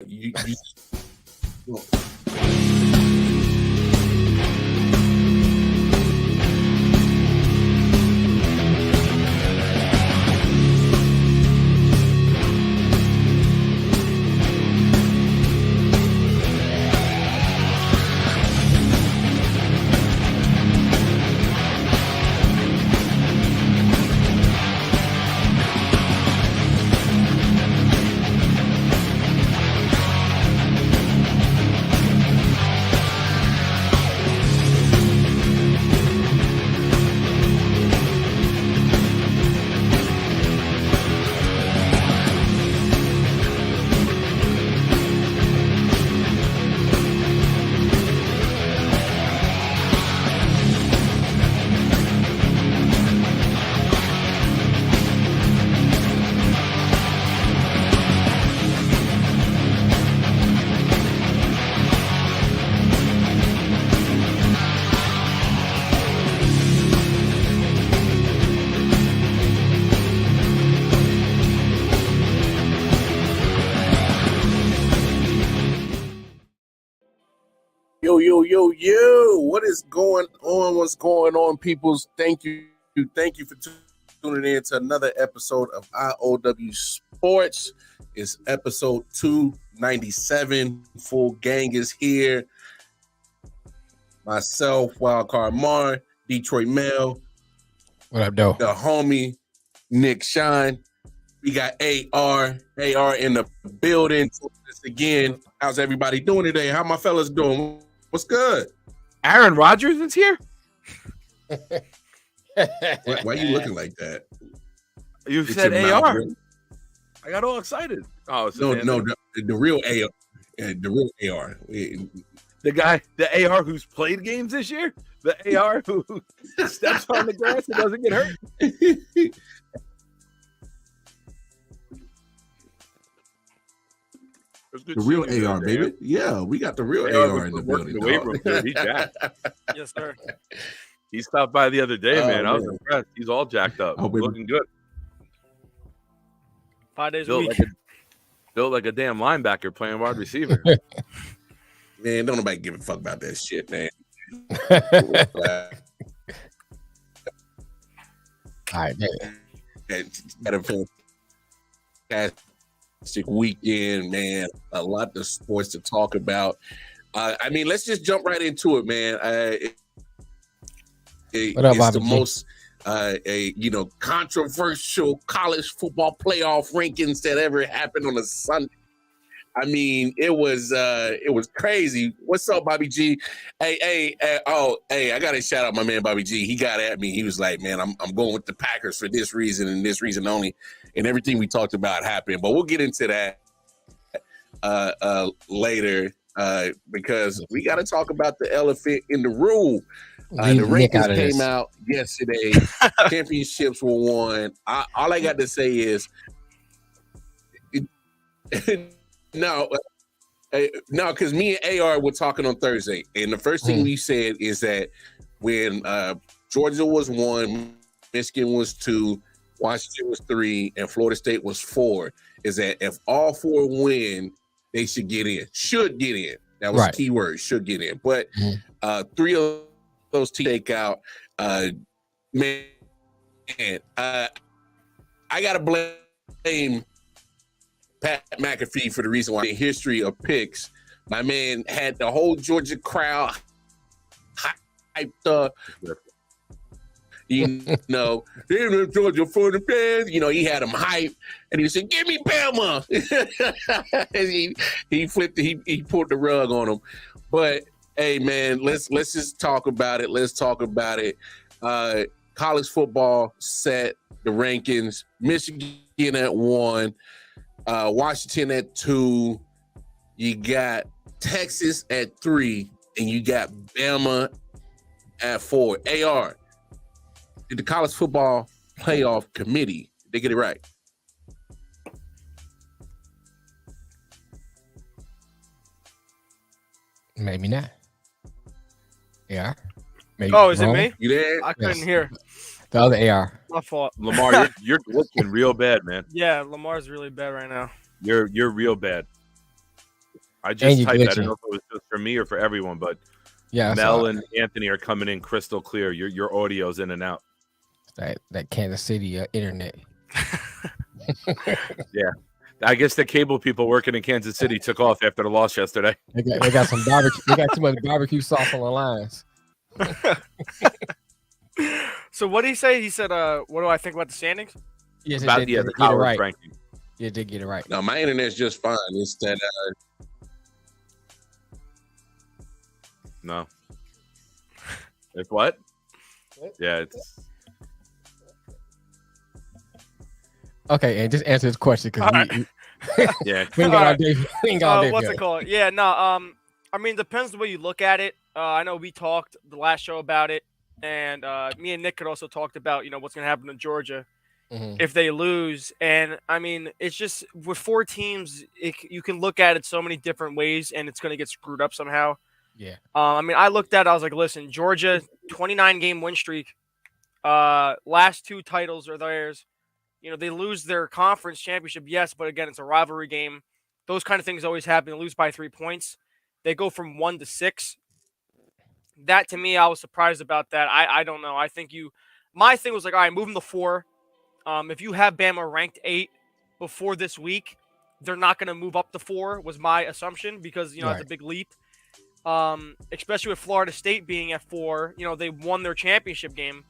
Well, Yo, what is going on? What's going on, peoples? Thank you for tuning in to another episode of I.O.W. Sports. It's episode 297. Full gang is here. Myself, Wildcard Mar, Detroit Mel. What up, though? The homie, Nick Shine. We got AR in the building. Again, how's everybody doing today? How my fellas doing? What's good? Aaron Rodgers is here? Why are you looking like that? You said AR. Really? I got all excited. Oh, no, the real AR. The real AR. The guy, the AR who's played games this year? The AR who steps on the grass and doesn't get hurt? The real AR, baby. Man. Yeah, we got the real AR in the building. The weight room, dude. He's jacked. Yes, sir. He stopped by the other day, man. I was impressed. He's all jacked up. Looking good. 5 days a week. Built like a damn linebacker playing wide receiver. Man, don't nobody give a fuck about that shit, man. All right, man. Had a fantastic weekend, man. A lot of sports to talk about. I mean, let's just jump right into it, man. It's the most controversial college football playoff rankings that ever happened on a Sunday. I mean, it was crazy. What's up, Bobby G? Hey, I gotta shout out my man Bobby G. He got at me. He was like, man, I'm going with the Packers for this reason and this reason only. And everything we talked about happened. But we'll get into that later because we got to talk about the elephant in the room. The rankings came out yesterday. Championships were won. All I got to say is no, because me and AR were talking on Thursday. And the first thing we said is that when Georgia was 1, Michigan was 2, Washington was 3, and Florida State was 4, is that if all 4 win, they should get in. Should get in. That was the key word, should get in. But 3 of those teams take out. Man, I got to blame Pat McAfee for the reason why in history of picks, my man had the whole Georgia crowd hyped up. You know, Georgia for the fans. You know, he had him hyped, and he said, "Give me Bama." he flipped. He pulled the rug on him. But hey, man, let's just talk about it. Let's talk about it. College football set the rankings. Michigan at 1, Washington at 2. You got Texas at 3, and you got Bama at 4. AR. Did the college football playoff committee, did they get it right? Maybe not. Yeah. Maybe is it me? You there? I couldn't hear. The other AR. My fault. Lamar, you're looking real bad, man. Yeah, Lamar's really bad right now. You're real bad. I just you typed. I glitching. don't know if it was just for me or for everyone, but Yeah, Mel and Anthony are coming in crystal clear. Your audio's in and out. that Kansas City internet. Yeah, I guess the cable people working in Kansas City took off after the loss yesterday. They got some barbecue. They got too much barbecue sauce on the lines. So what did he say? He said, "What do I think about the standings?" Yes, About they the get it college right. ranking. Yeah, they get it right. No, my internet's just fine. It's that No. It's what? Yeah, it's Okay, and just answer this question because yeah. we ain't got all day. We ain't got all day. What's it called? Yeah, no. I mean, depends the way you look at it. I know we talked the last show about it, and me and Nick had also talked about what's going to happen to Georgia if they lose. And I mean, it's just with 4 teams, you can look at it so many different ways, and it's going to get screwed up somehow. Yeah. I mean, I looked at it, I was like, listen, Georgia, 29-game win streak. Last 2 titles are theirs. They lose their conference championship, yes, but again, it's a rivalry game. Those kind of things always happen. They lose by 3 points. They go from 1 to 6. That, to me, I was surprised about that. I don't know. I think my thing was like, all right, move them to 4. If you have Bama ranked 8 before this week, they're not going to move up to 4, was my assumption, because, it's a big leap. Especially with Florida State being at 4, they won their championship game.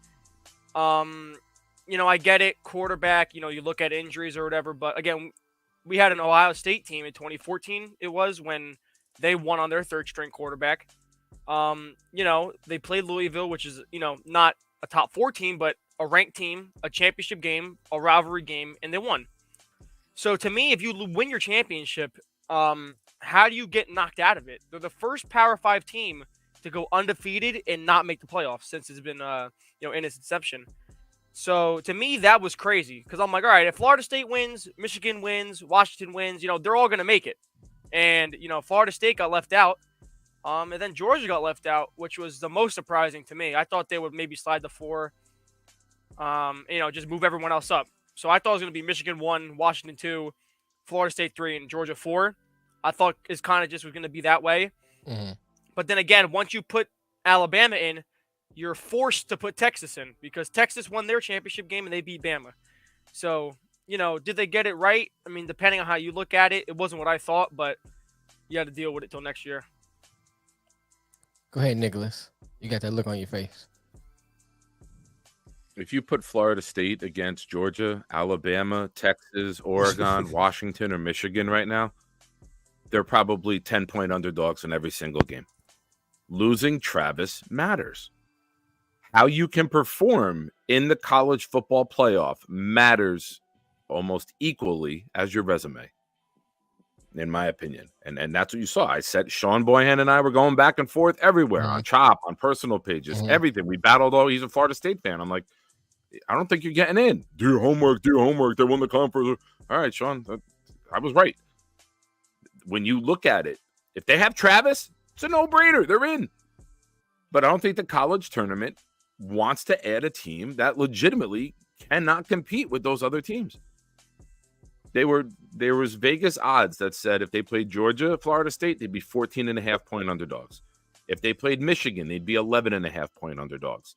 I get it, quarterback, you look at injuries or whatever, but again, we had an Ohio State team in 2014, it was, when they won on their 3rd-string quarterback. They played Louisville, which is, not a top 4 team, but a ranked team, a championship game, a rivalry game, and they won. So to me, if you win your championship, how do you get knocked out of it? They're the first Power 5 team to go undefeated and not make the playoffs since it's been, in its inception. So to me, that was crazy because I'm like, all right, if Florida State wins, Michigan wins, Washington wins, they're all going to make it. And, Florida State got left out. And then Georgia got left out, which was the most surprising to me. I thought they would maybe slide to 4, just move everyone else up. So I thought it was going to be Michigan 1, Washington 2, Florida State 3, and Georgia 4. I thought it's kind of just was going to be that way. Mm-hmm. But then again, once you put Alabama in, you're forced to put Texas in because Texas won their championship game and they beat Bama. So, did they get it right? I mean, depending on how you look at it, it wasn't what I thought, but you had to deal with it till next year. Go ahead, Nicholas. You got that look on your face. If you put Florida State against Georgia, Alabama, Texas, Oregon, Washington, or Michigan right now, they're probably 10-point underdogs in every single game. Losing Travis matters. How you can perform in the college football playoff matters almost equally as your resume, in my opinion. And that's what you saw. I said Sean Boyhan and I were going back and forth everywhere on Chop, on personal pages, everything. We battled all. He's a Florida State fan. I'm like, I don't think you're getting in. Do your homework. They won the conference. All right, Sean, I was right. When you look at it, if they have Travis, it's a no-brainer. They're in. But I don't think the college tournament wants to add a team that legitimately cannot compete with those other teams. There was Vegas odds that said if they played Georgia, Florida State, they'd be 14.5-point underdogs. If they played Michigan, they'd be 11.5-point underdogs.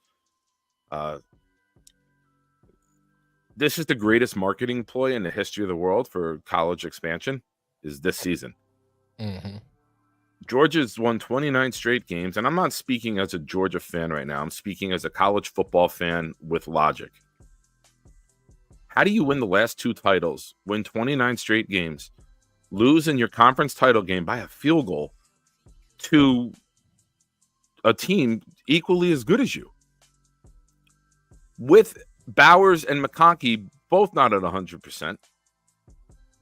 This is the greatest marketing ploy in the history of the world for college expansion is this season. Mm-hmm. Georgia's won 29 straight games, and I'm not speaking as a Georgia fan right now. I'm speaking as a college football fan with logic. How do you win the last 2 titles, win 29 straight games, lose in your conference title game by a field goal to a team equally as good as you? With Bowers and McConkey both not at 100%,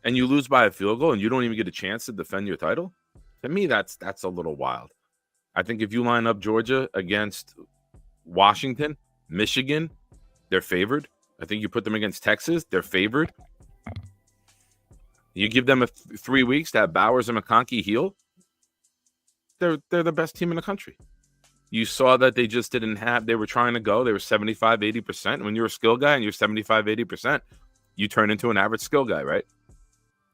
and you lose by a field goal and you don't even get a chance to defend your title? To me, that's a little wild. I think if you line up Georgia against Washington, Michigan, they're favored. I think you put them against Texas, they're favored. You give them 3 weeks to have Bowers and McConkey heal, they're the best team in the country. You saw that they just didn't have, they were trying to go, they were 75, 80%. When you're a skill guy and you're 75, 80%, you turn into an average skill guy, right?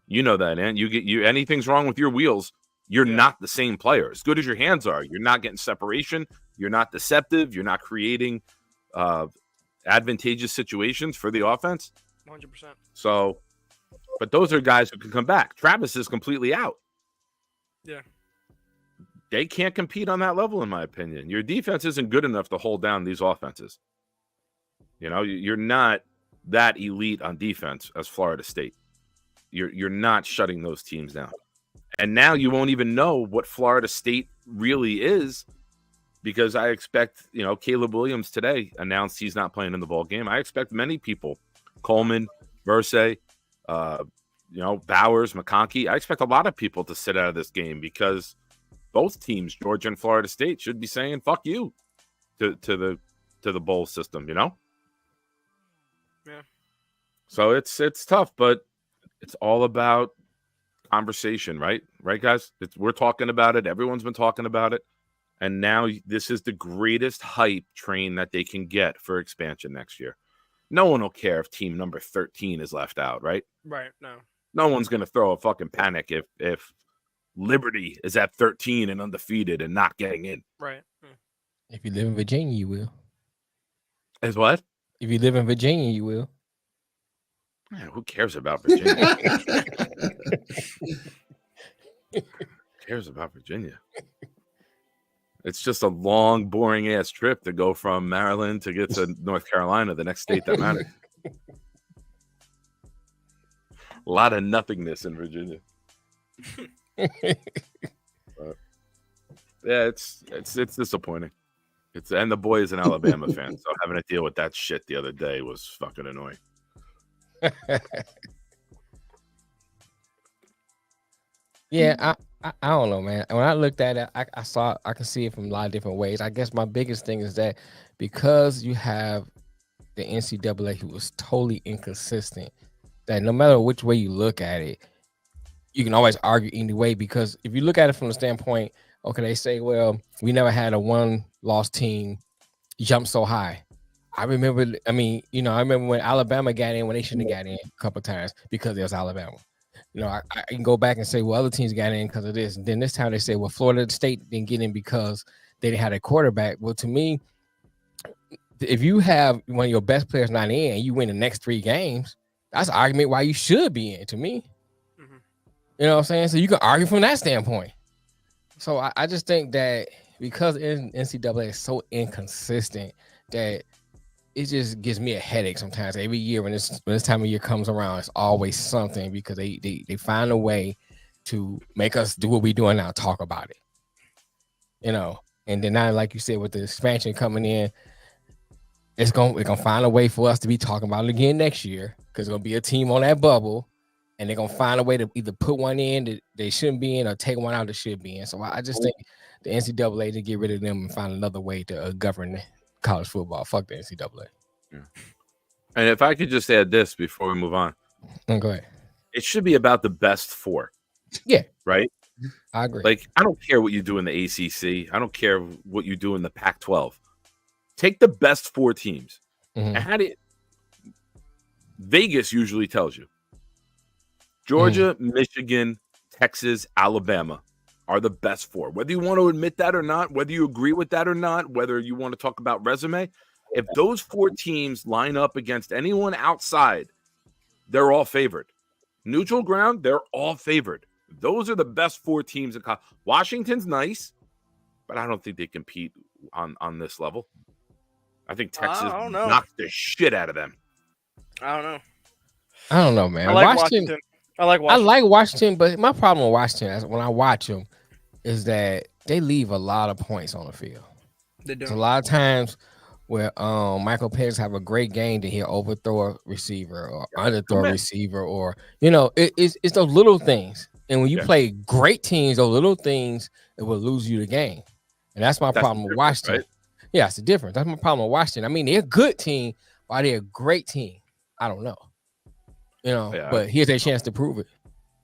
You know that, and anything's wrong with your wheels, You're not the same player. As good as your hands are, you're not getting separation. You're not deceptive. You're not creating advantageous situations for the offense. 100%. So, but those are guys who can come back. Travis is completely out. Yeah. They can't compete on that level, in my opinion. Your defense isn't good enough to hold down these offenses. You know, you're not that elite on defense as Florida State. You're not shutting those teams down. And now you won't even know what Florida State really is, because I expect, you know, Caleb Williams today announced he's not playing in the ball game. I expect many people, Coleman, Versay, you know, Bowers, McConkey. I expect a lot of people to sit out of this game because both teams, Georgia and Florida State, should be saying "fuck you" to the bowl system. You know. Yeah. So it's tough, but it's all about conversation, right? Right, guys? We're talking about it. Everyone's been talking about it. And now this is the greatest hype train that they can get for expansion next year. No one will care if team number 13 is left out, right? Right. No. No one's going to throw a fucking panic if Liberty is at 13 and undefeated and not getting in. Right. If you live in Virginia, you will. Is what? If you live in Virginia, you will. Man, who cares about Virginia? Who cares about Virginia? It's just a long, boring ass trip to go from Maryland to get to North Carolina, the next state that matters. A lot of nothingness in Virginia. But, yeah, it's disappointing. And the boy is an Alabama fan, so having to deal with that shit the other day was fucking annoying. Yeah, I don't know, man. When I looked at it, I can see it from a lot of different ways. I guess my biggest thing is that because you have the NCAA who was totally inconsistent, that no matter which way you look at it, you can always argue any way. Because if you look at it from the standpoint, okay, they say, well, we never had a one-loss team jump so high. I remember when Alabama got in when they shouldn't have got in a couple of times because it was Alabama. You know, I can go back and say, well, other teams got in because of this. And then this time they say, well, Florida State didn't get in because they didn't have a quarterback. Well, to me, if you have one of your best players not in and you win the next 3 games, that's an argument why you should be in, to me. Mm-hmm. You know what I'm saying? So you can argue from that standpoint. So I just think that because NCAA is so inconsistent that it just gives me a headache sometimes. Every year when this time of year comes around, it's always something because they find a way to make us do what we're doing now, talk about it. You know, and then now, like you said, with the expansion coming in, we're gonna find a way for us to be talking about it again next year because it's gonna be a team on that bubble, and they're gonna find a way to either put one in that they shouldn't be in or take one out that should be in. So I just think the NCAA to get rid of them and find another way to govern college football. Fuck the NCAA. Yeah. And if I could just add this before we move on. Go ahead. It should be about the best 4. Yeah. Right? I agree. Like, I don't care what you do in the ACC. I don't care what you do in the Pac-12. Take the best 4 teams. Mm-hmm. And Vegas usually tells you. Georgia, Michigan, Texas, Alabama are the best 4. Whether you want to admit that or not, whether you agree with that or not, whether you want to talk about resume, if those 4 teams line up against anyone outside, they're all favored. Neutral ground, they're all favored. Those are the best 4 teams in college. Washington's nice, but I don't think they compete on this level. I think Texas knocks the shit out of them. I don't know, man. I like Washington. I like Washington, but my problem with Washington is when I watch them is that they leave a lot of points on the field. They do. There's a lot of times where Michael Penix have a great game that he'll overthrow a receiver or underthrow a receiver, or it's those little things. And when you play great teams, those little things it will lose you the game. And that's my problem with Washington. Right? Yeah, it's the difference. That's my problem with Washington. I mean, they're a good team, but they're a great team. I don't know. But here's their chance to prove it.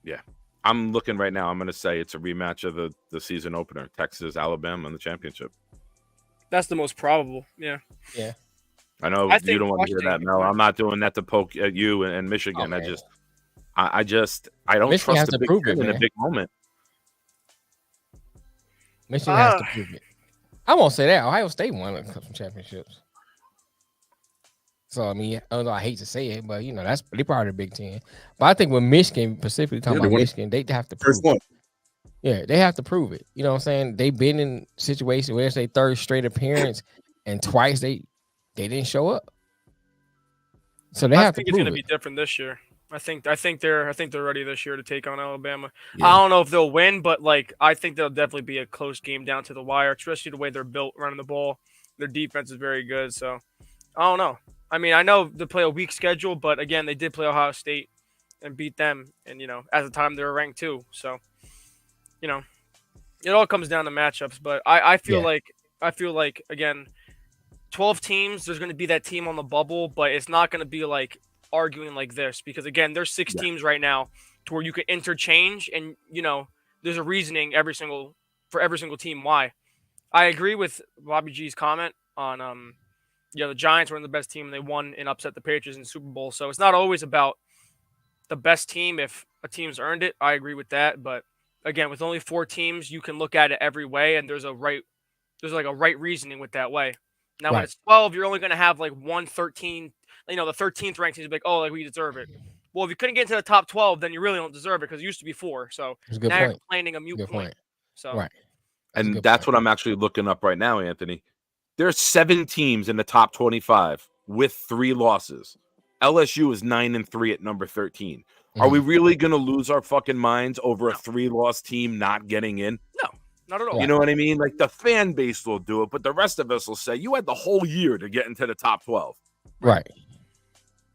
Yeah. I'm looking right now. I'm going to say it's a rematch of the season opener, Texas, Alabama in the championship. That's the most probable. Yeah. Yeah. I know you don't want to hear that, Mel. I'm not doing that to poke at you and Michigan. Okay. I don't Michigan trust the Big Ten in a big moment. Michigan has to prove it. I won't say that. Ohio State won a couple championships. So I mean, although I hate to say it, but you know that's they part of the Big Ten. But I think with Michigan, specifically talking about Michigan, they have to prove first one. it. Yeah, they have to prove it. You know what I'm saying? They've been in situations where it's their third straight appearance, and twice they didn't show up. So they have to prove it. I think it's going to be different this year. I think they're ready this year to take on Alabama. Yeah. I don't know if they'll win, but like I think there'll definitely be a close game down to the wire, especially the way they're built running the ball. Their defense is very good, so I don't know. I mean, I know they play a weak schedule, but again, they did play Ohio State and beat them, and you know, at the time they were ranked 2. So, you know, it all comes down to matchups. But I feel like again, 12 teams. There's going to be that team on the bubble, but it's not going to be like arguing like this because again, there's 6 teams right now to where you can interchange, and you know, there's a reasoning for every single team why. I agree with Bobby G's comment on the Giants were the best team and they won and upset the Patriots in the Super Bowl. So it's not always about the best team if a team's earned it. I agree with that. But again, with only 4 teams, you can look at it every way and there's like a right reasoning with that way. Now when it's 12, you're only going to have like 13, the 13th ranked team is like, oh, like we deserve it. Well, if you couldn't get into the top 12, then you really don't deserve it because it used to be 4. So now you're complaining a mute point. So right. And that's what I'm actually looking up right now, Anthony. There's 7 teams in the top 25 with 3 losses. LSU is 9-3 at number 13. Mm-hmm. Are we really going to lose our fucking minds over a 3-loss team not getting in? No, not at all. You know what I mean? Like the fan base will do it, but the rest of us will say you had the whole year to get into the top 12. Right.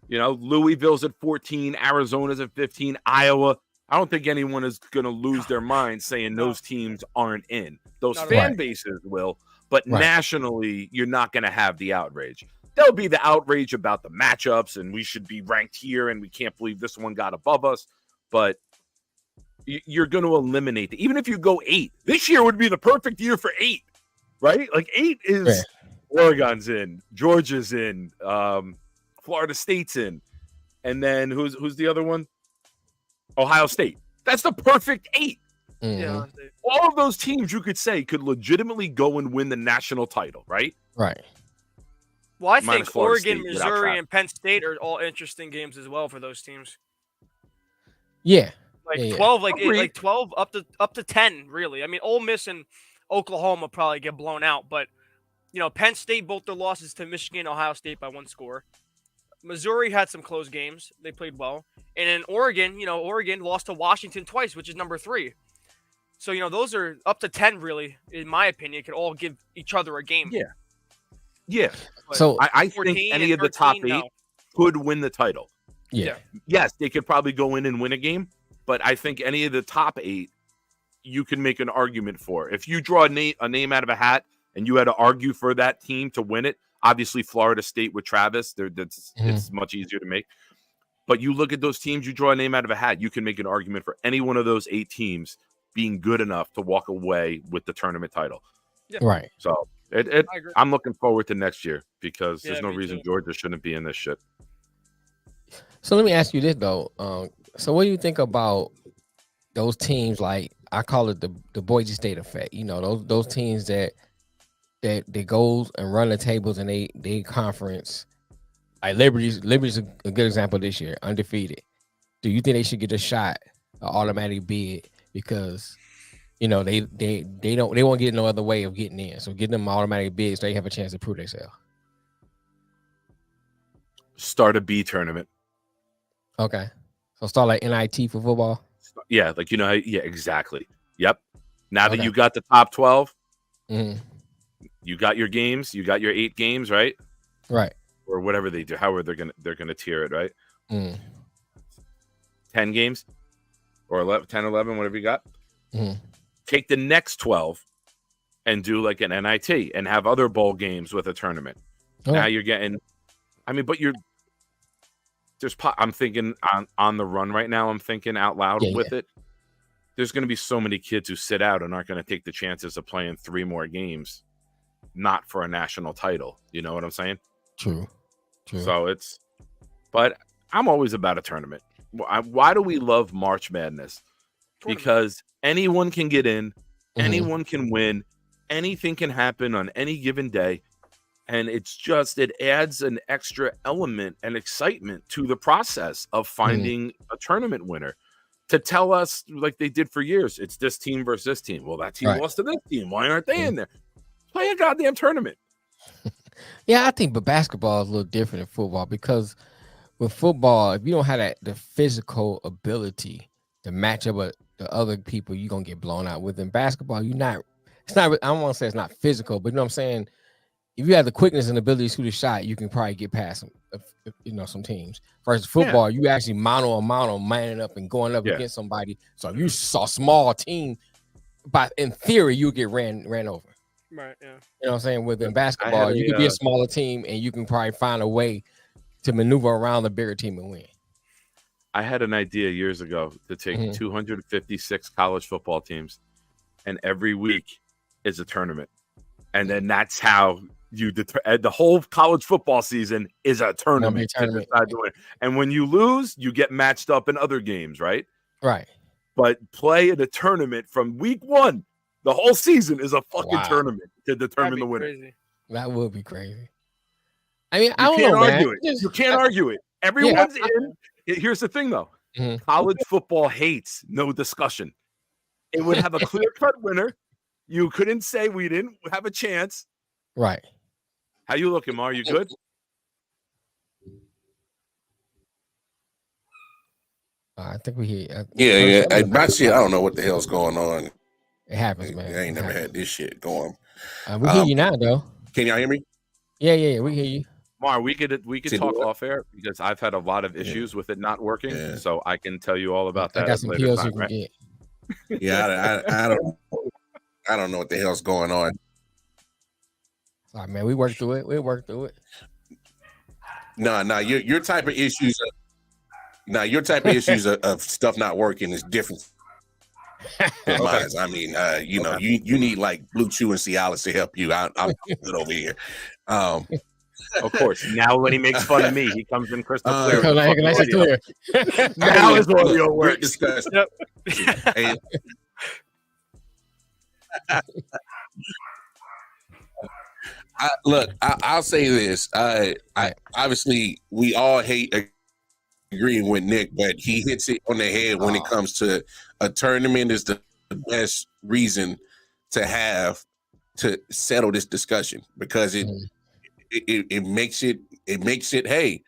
You know, Louisville's at 14, Arizona's at 15, Iowa. I don't think anyone is going to lose their mind saying those teams aren't in. Those fan bases will. But nationally, you're not going to have the outrage. There'll be the outrage about the matchups, and we should be ranked here, and we can't believe this one got above us. But you're going to eliminate it. Even if you go 8, this year would be the perfect year for 8, right? Like 8 is Oregon's in, Georgia's in, Florida State's in, and then who's the other one? Ohio State. That's the perfect 8. Mm-hmm. Yeah, all of those teams you could say could legitimately go and win the national title, right? Right. Well, I think Oregon, Missouri, and Penn State are all interesting games as well for those teams. Yeah. Like 12, like 12 up to 10, really. I mean, Ole Miss and Oklahoma probably get blown out, but you know, Penn State both their losses to Michigan, Ohio State by 1 score. Missouri had some close games; they played well, and in Oregon, Oregon lost to Washington twice, which is number 3. So, those are up to 10, really, in my opinion, could all give each other a game. Yeah. Yeah. But so I think any of the top 8 could win the title. Yeah. Yes, they could probably go in and win a game, but I think any of the top 8, you can make an argument for. If you draw a name out of a hat and you had to argue for that team to win it, obviously Florida State with Travis, it's much easier to make. But you look at those teams, you draw a name out of a hat, you can make an argument for any one of those 8 teams being good enough to walk away with the tournament title. Yeah. Right. So I'm looking forward to next year because there's no reason Georgia shouldn't be in this shit. So let me ask you this though. So what do you think about those teams? Like I call it the Boise State effect. Those teams that goes and run the tables and they conference. Like Liberty's a good example this year, undefeated. Do you think they should get a shot, an automatic bid? Because they won't get no other way of getting in. So get them automatic bids, so they have a chance to prove themselves. Start a B tournament. Okay. So start like NIT for football. Yeah, like exactly. Yep. Now that you got the top 12, you got your games, you got your 8 games, right? Right. Or whatever they do, however they're gonna tier it, right? 10 games. Or 11, 10, 11, whatever you got. Take the next 12 and do like an NIT and have other bowl games with a tournament. Now you're getting, but I'm thinking on the run right now. I'm thinking out loud with it. There's going to be so many kids who sit out and aren't going to take the chances of playing 3 more games, not for a national title. You know what I'm saying? True. So but I'm always about a tournament. Why do we love March Madness? Because anyone can get in, anyone can win, anything can happen on any given day. And it adds an extra element and excitement to the process of finding a tournament winner. To tell us, like they did for years, it's this team versus this team. Well, that team lost to this team. Why aren't they in there? Play a goddamn tournament. Yeah, I think, but basketball is a little different than football because with football, if you don't have the physical ability to match up with the other people, you're gonna get blown out. Within basketball, it's not. I don't want to say it's not physical, but you know what I'm saying. If you have the quickness and ability to shoot a shot, you can probably get past some teams. Versus football, you actually mano a mano, manning up and going up against somebody. So if you saw a small team, but in theory, you get ran over. Right. Yeah. You know what I'm saying? Within basketball, you can be a smaller team and you can probably find a way to maneuver around the bigger team and win. I had an idea years ago to take 256 college football teams, and every week is a tournament, and then that's how the whole college football season is a tournament to decide the winner. And when you lose, you get matched up in other games, right? Right. But play in a tournament from week 1. The whole season is a fucking tournament to determine the winner. Crazy. That would be crazy. I mean, You can't argue it. You can't argue it. Everyone's in. Here's the thing, though. College football hates no discussion. It would have a clear-cut winner. You couldn't say we didn't have a chance. Right. How you looking, Mar? You good? I think we hear. Yeah. My shit, I don't know what the hell's going on. It happens, man. I ain't never had this shit going. We hear you now, though. Can y'all hear me? Yeah. We hear you. Mar, we could talk off air because I've had a lot of issues with it not working, so I can tell you all about that. I got some pills you can get. Yeah, I don't know what the hell's going on. All right, man, we worked through it. We'll work through it. No, your type of issues. Your type of issues of stuff not working is different than mine. I mean, you need like Blue Chew and Cialis to help you. I'm good over here. Of course. Now when he makes fun of me, he comes in crystal clear. Nice and clear. Now is audio work. Discussion. Yep. I'll say this. I obviously we all hate agreeing with Nick, but he hits it on the head when it comes to a tournament is the best reason to have to settle this discussion because it makes it hey,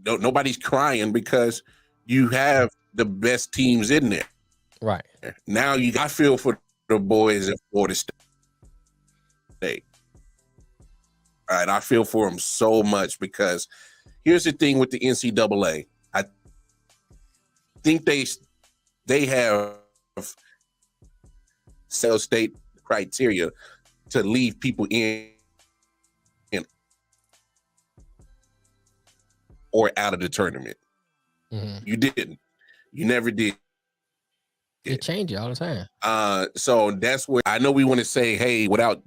nobody's crying because you have the best teams in there. Right. Now I feel for the boys at Florida State. All right, I feel for them so much because here's the thing with the NCAA. I think they have cell state criteria to leave people in or out of the tournament. You didn't. You never did. It changes all the time. So that's where I know we want to say, hey, without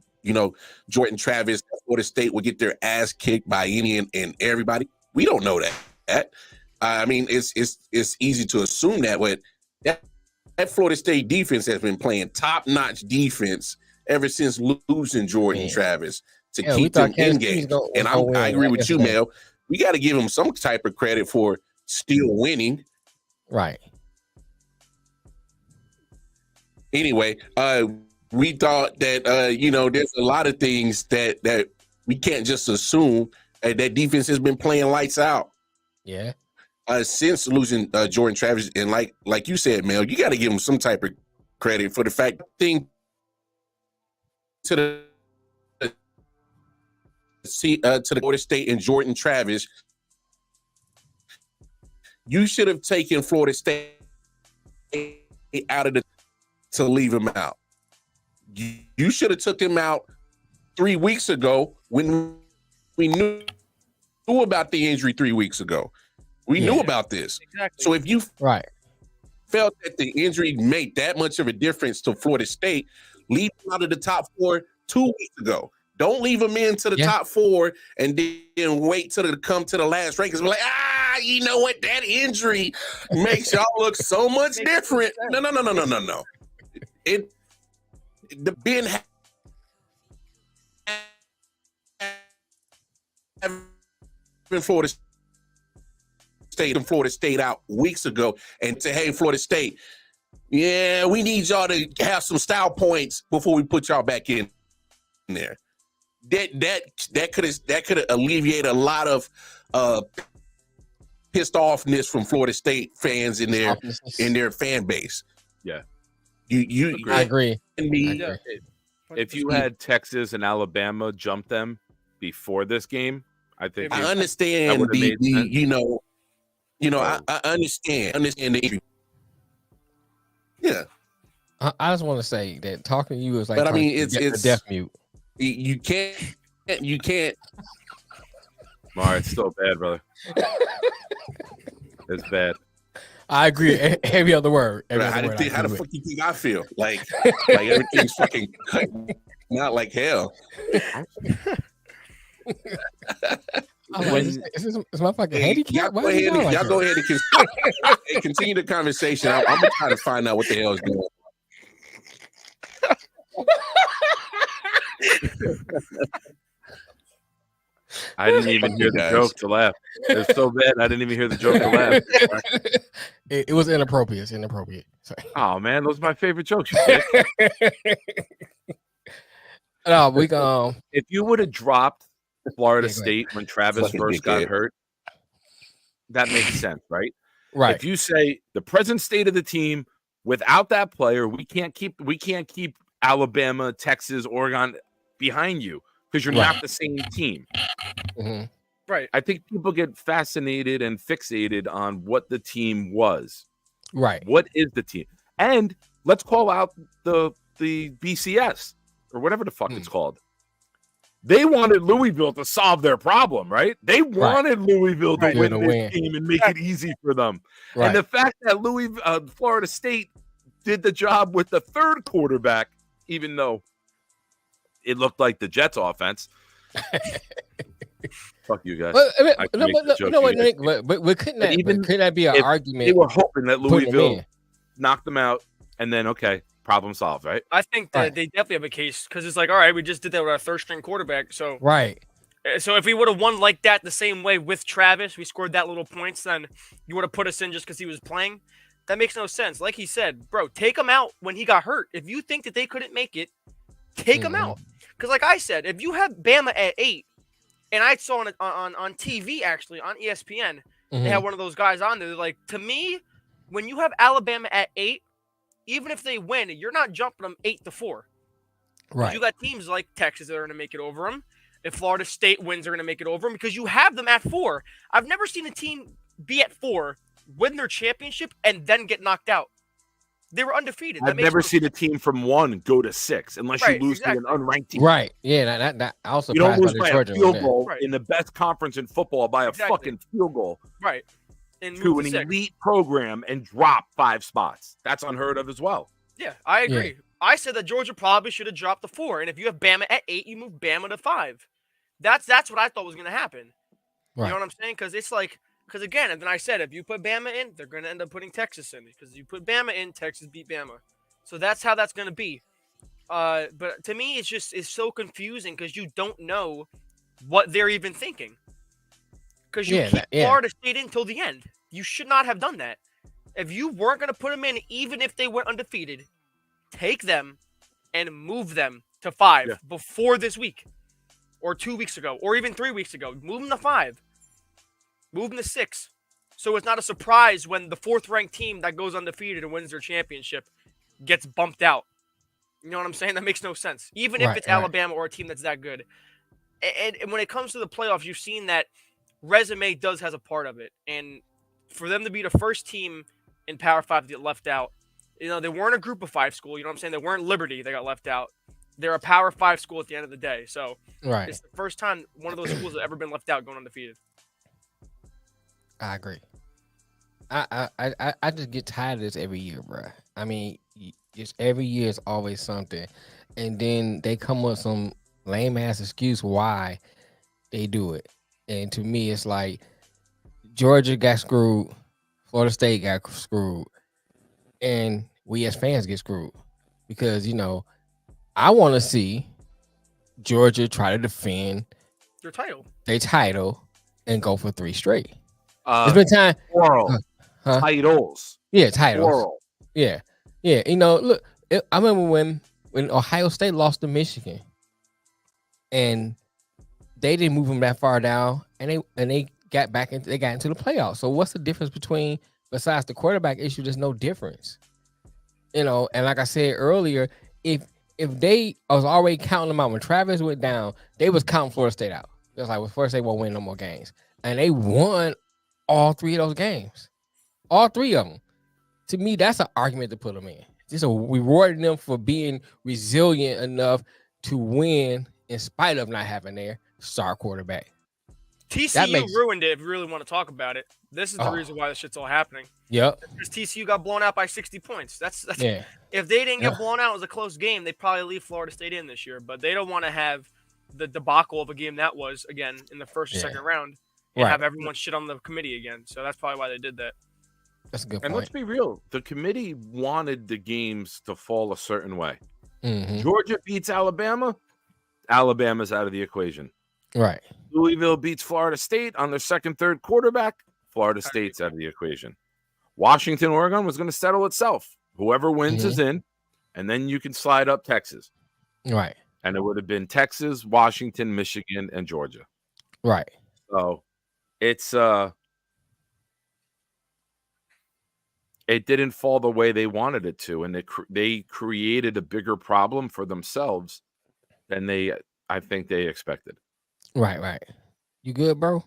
Jordan Travis, Florida State will get their ass kicked by any and everybody. We don't know that. I mean, it's easy to assume that, but that Florida State defense has been playing top-notch defense ever since losing Jordan Travis to keep them in game. And I agree with you, Mel. We got to give them some type of credit for still winning. Right. Anyway, we thought that there's a lot of things that we can't just assume that defense has been playing lights out. Yeah. Since losing Jordan Travis, and like you said, Mel, you got to give him some type of credit for the fact to the Florida State and Jordan Travis, you should have taken Florida State out of to leave him out. You should have took him out 3 weeks ago when we knew about the injury 3 weeks ago. We knew about this. Exactly. So if you felt that the injury made that much of a difference to Florida State, leave him out of the top 4 2 weeks ago. Don't leave him into the top 4 and then wait till they come to the last rankings. Be like, you know what? That injury makes y'all look so much different. No. The Ben Florida State out weeks ago and say, hey, Florida State, yeah, we need y'all to have some style points before we put y'all back in there. That could have alleviated a lot of pissed offness from Florida State fans in their fan base. Yeah, I agree. If you had Texas and Alabama jump them before this game, I think I understand I understand the issue. Yeah, I just want to say that talking to you is like, but I mean, it's deaf mute. You can't. All right, it's still bad, brother. It's bad. I agree. Every other word. How the fuck you think I feel? Like everything's fucking not like hell. Is my fucking handicap? Y'all go ahead and continue the conversation. I'm gonna try to find out what the hell is going on. I didn't even hear the joke to laugh. It was so bad. I didn't even hear the joke to laugh. It was inappropriate. It's inappropriate. Sorry. Oh man, those are my favorite jokes. No, we go. If you would have dropped Florida State when Travis first got hurt, that makes sense, right? Right. If you say the present state of the team without that player, we can't keep Alabama, Texas, Oregon behind you because you're not the same team. Mm-hmm. Right. I think people get fascinated and fixated on what the team was. Right. What is the team? And let's call out the BCS or whatever the fuck it's called. They wanted Louisville to solve their problem, right? They wanted Louisville to win this game and make it easy for them. Right. And the fact that Florida State did the job with the third quarterback, even though it looked like the Jets' offense. Fuck you guys. But couldn't that be an argument? They were hoping that Louisville knocked them out, and then problem solved, right? I think that they definitely have a case because it's like, all right, we just did that with our third string quarterback. So So if we would have won like that the same way with Travis, we scored that little points, then you would have put us in just because he was playing. That makes no sense. Like he said, bro, take him out when he got hurt. If you think that they couldn't make it, take him out. Because like I said, if you have Bama at 8, and I saw on TV actually on ESPN, they had one of those guys on there. They're like, to me, when you have Alabama at 8, even if they win, you're not jumping them 8-4. Right. You got teams like Texas that are going to make it over them. If Florida State wins, they're going to make it over them because you have them at 4. I've never seen a team be at 4, win their championship, and then get knocked out. They were undefeated. I've never seen a team from 1 go to 6 unless you lose to an unranked team. Right. Yeah, that also you don't lose by a field goal in the best conference in football by a fucking field goal. Right. To an elite program and drop 5 spots. That's unheard of as well. Yeah, I agree. Yeah. I said that Georgia probably should have dropped the 4, and if you have Bama at 8, you move Bama to 5. That's what I thought was going to happen. Right. You know what I'm saying? Because it's like, because again, and then I said if you put Bama in, they're going to end up putting Texas in because you put Bama in, Texas beat Bama. So that's how that's going to be. But to me, it's so confusing because you don't know what they're even thinking. Because you keep Florida State in until the end. You should not have done that. If you weren't going to put them in, even if they went undefeated, take them and move them to 5 before this week or 2 weeks ago or even 3 weeks ago. Move them to 5. Move them to 6. So it's not a surprise when the 4th-ranked team that goes undefeated and wins their championship gets bumped out. You know what I'm saying? That makes no sense. Even if it's Alabama or a team that's that good. And when it comes to the playoffs, you've seen that resume has a part of it. And for them to be the first team in Power 5 to get left out, you know, they weren't a group of 5 school. You know what I'm saying? They weren't Liberty. They got left out. They're a Power 5 school at the end of the day. So it's the first time one of those schools has ever been left out going undefeated. I agree. I just get tired of this every year, bro. I mean, just every year is always something. And then they come up with some lame-ass excuse why they do it. And to me, it's like Georgia got screwed. Florida State got screwed. And we as fans get screwed because, you know, I want to see Georgia try to defend their title. and go for 3 straight. It's been time. Oral. Titles. Yeah, titles. Oral. Yeah. You know, look, I remember when Ohio State lost to Michigan, and they didn't move them that far down, and they got into the playoffs. So what's the difference between, besides the quarterback issue? There's no difference. You know, and like I said earlier, if they was already counting them out when Travis went down, they was counting Florida State out. It was like, well, Florida State won't win no more games, and they won all 3 of those games, all 3 of them. To me, that's an argument to put them in. Just rewarding them for being resilient enough to win in spite of not having their star quarterback. TCU ruined it. If you really want to talk about it, this is the reason why this shit's all happening. Yep. Because TCU got blown out by 60 points. That's yeah. If they didn't get blown out, it was a close game. They'd probably leave Florida State in this year, but they don't want to have the debacle of a game that was again in the first or second round and have everyone shit on the committee again. So that's probably why they did that. That's a good point. And let's be real. The committee wanted the games to fall a certain way. Georgia beats Alabama. Alabama's out of the equation. Right. Louisville beats Florida State on their second, third quarterback. Florida State's out of the equation. Washington, Oregon was going to settle itself. Whoever wins is in, and then you can slide up Texas. Right. And it would have been Texas, Washington, Michigan, and Georgia. Right. So it's it didn't fall the way they wanted it to, and they created a bigger problem for themselves than I think they expected. Right. You good, bro?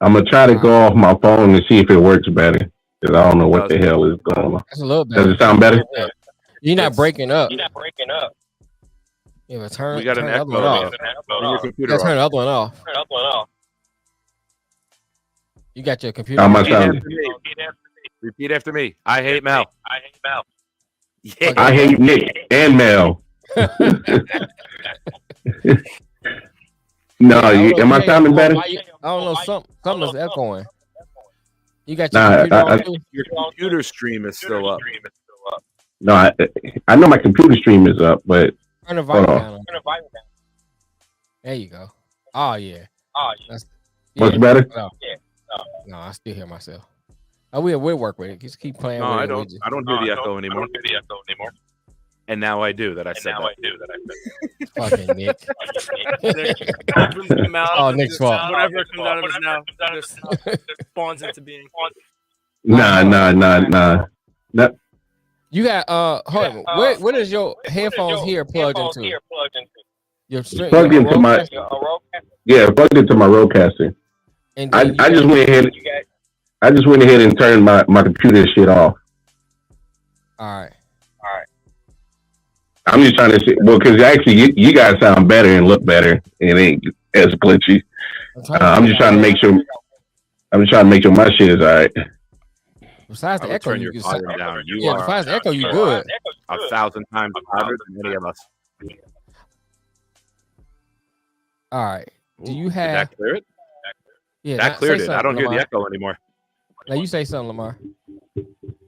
I'm gonna try to go off my phone and see if it works better, because I don't know what the hell is going on. That's a little better. Does it sound better? You're not breaking up. Yeah, but we got an echo. You got to turn the other one off. You got your computer. How much time? Repeat after me. I hate Mel. Yeah. I hate Nick and Mel. No, am I sounding better? I don't know. Something is echoing. You got your computer on too? Your computer stream is still up. No, I know my computer stream is up, but turn the volume down. There you go. Oh yeah. What's better? No, I still hear myself. Oh, we'll work with it. Just keep playing. No, I don't hear the echo anymore. And now I do that. I said that. Fucking Nick. Nick's fault. Whatever comes out of his mouth just spawns into being. Nah. You got hold on. What is your headphones here plugged into? You're plugged into my plugged into my roadcaster. I just went ahead and turned my computer shit off. All right. I'm just trying to see, because actually you guys sound better and look better. It ain't as glitchy. I'm just trying to make sure. I'm just trying to make sure my shit is all right. Besides the echo, you down. Besides the echo, you good. 1,000 times louder than any of us. All right. Do you have? Did that clear it? Yeah, that cleared it. I don't hear the echo anymore. Now you say something, Lamar.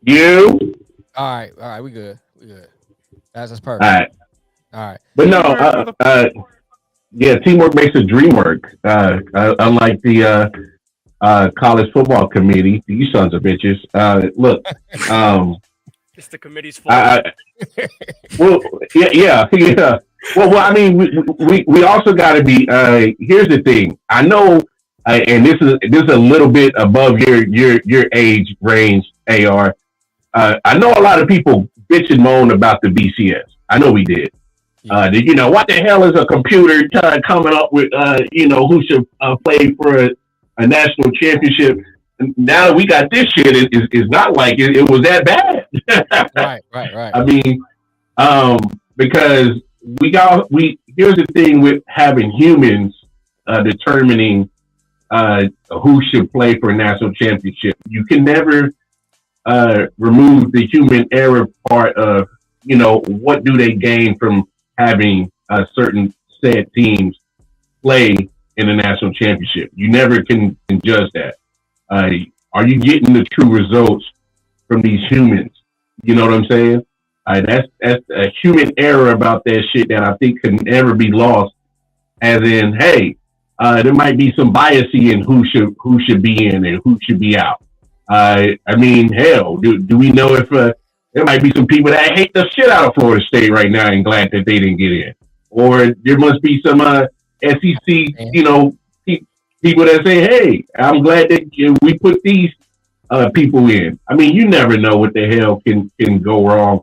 You? All right. We good. That's perfect. All right. But no, teamwork makes the dream work. Unlike the college football committee, you sons of bitches. Look, it's the committee's fault. Well, yeah. Well, I mean, we also got to be. Here's the thing. I know, and this is a little bit above your age range, AR. I know a lot of people bitch and moan about the BCS. I know we did. What the hell is a computer coming up with, who should play for a national championship? Now that we got this shit, it's not like it was that bad. Right. I mean, because here's the thing with having humans determining who should play for a national championship. You can never remove the human error part of, what do they gain from having certain set teams play in a national championship. You never can judge that. Are you getting the true results from these humans? You know what I'm saying? That's a human error about that shit that I think can never be lost as in, hey, there might be some bias in who should be in and who should be out. I mean, hell, do we know if there might be some people that hate the shit out of Florida State right now and glad that they didn't get in, or there must be some SEC, people that say, hey, I'm glad that we put these people in. I mean, you never know what the hell can go wrong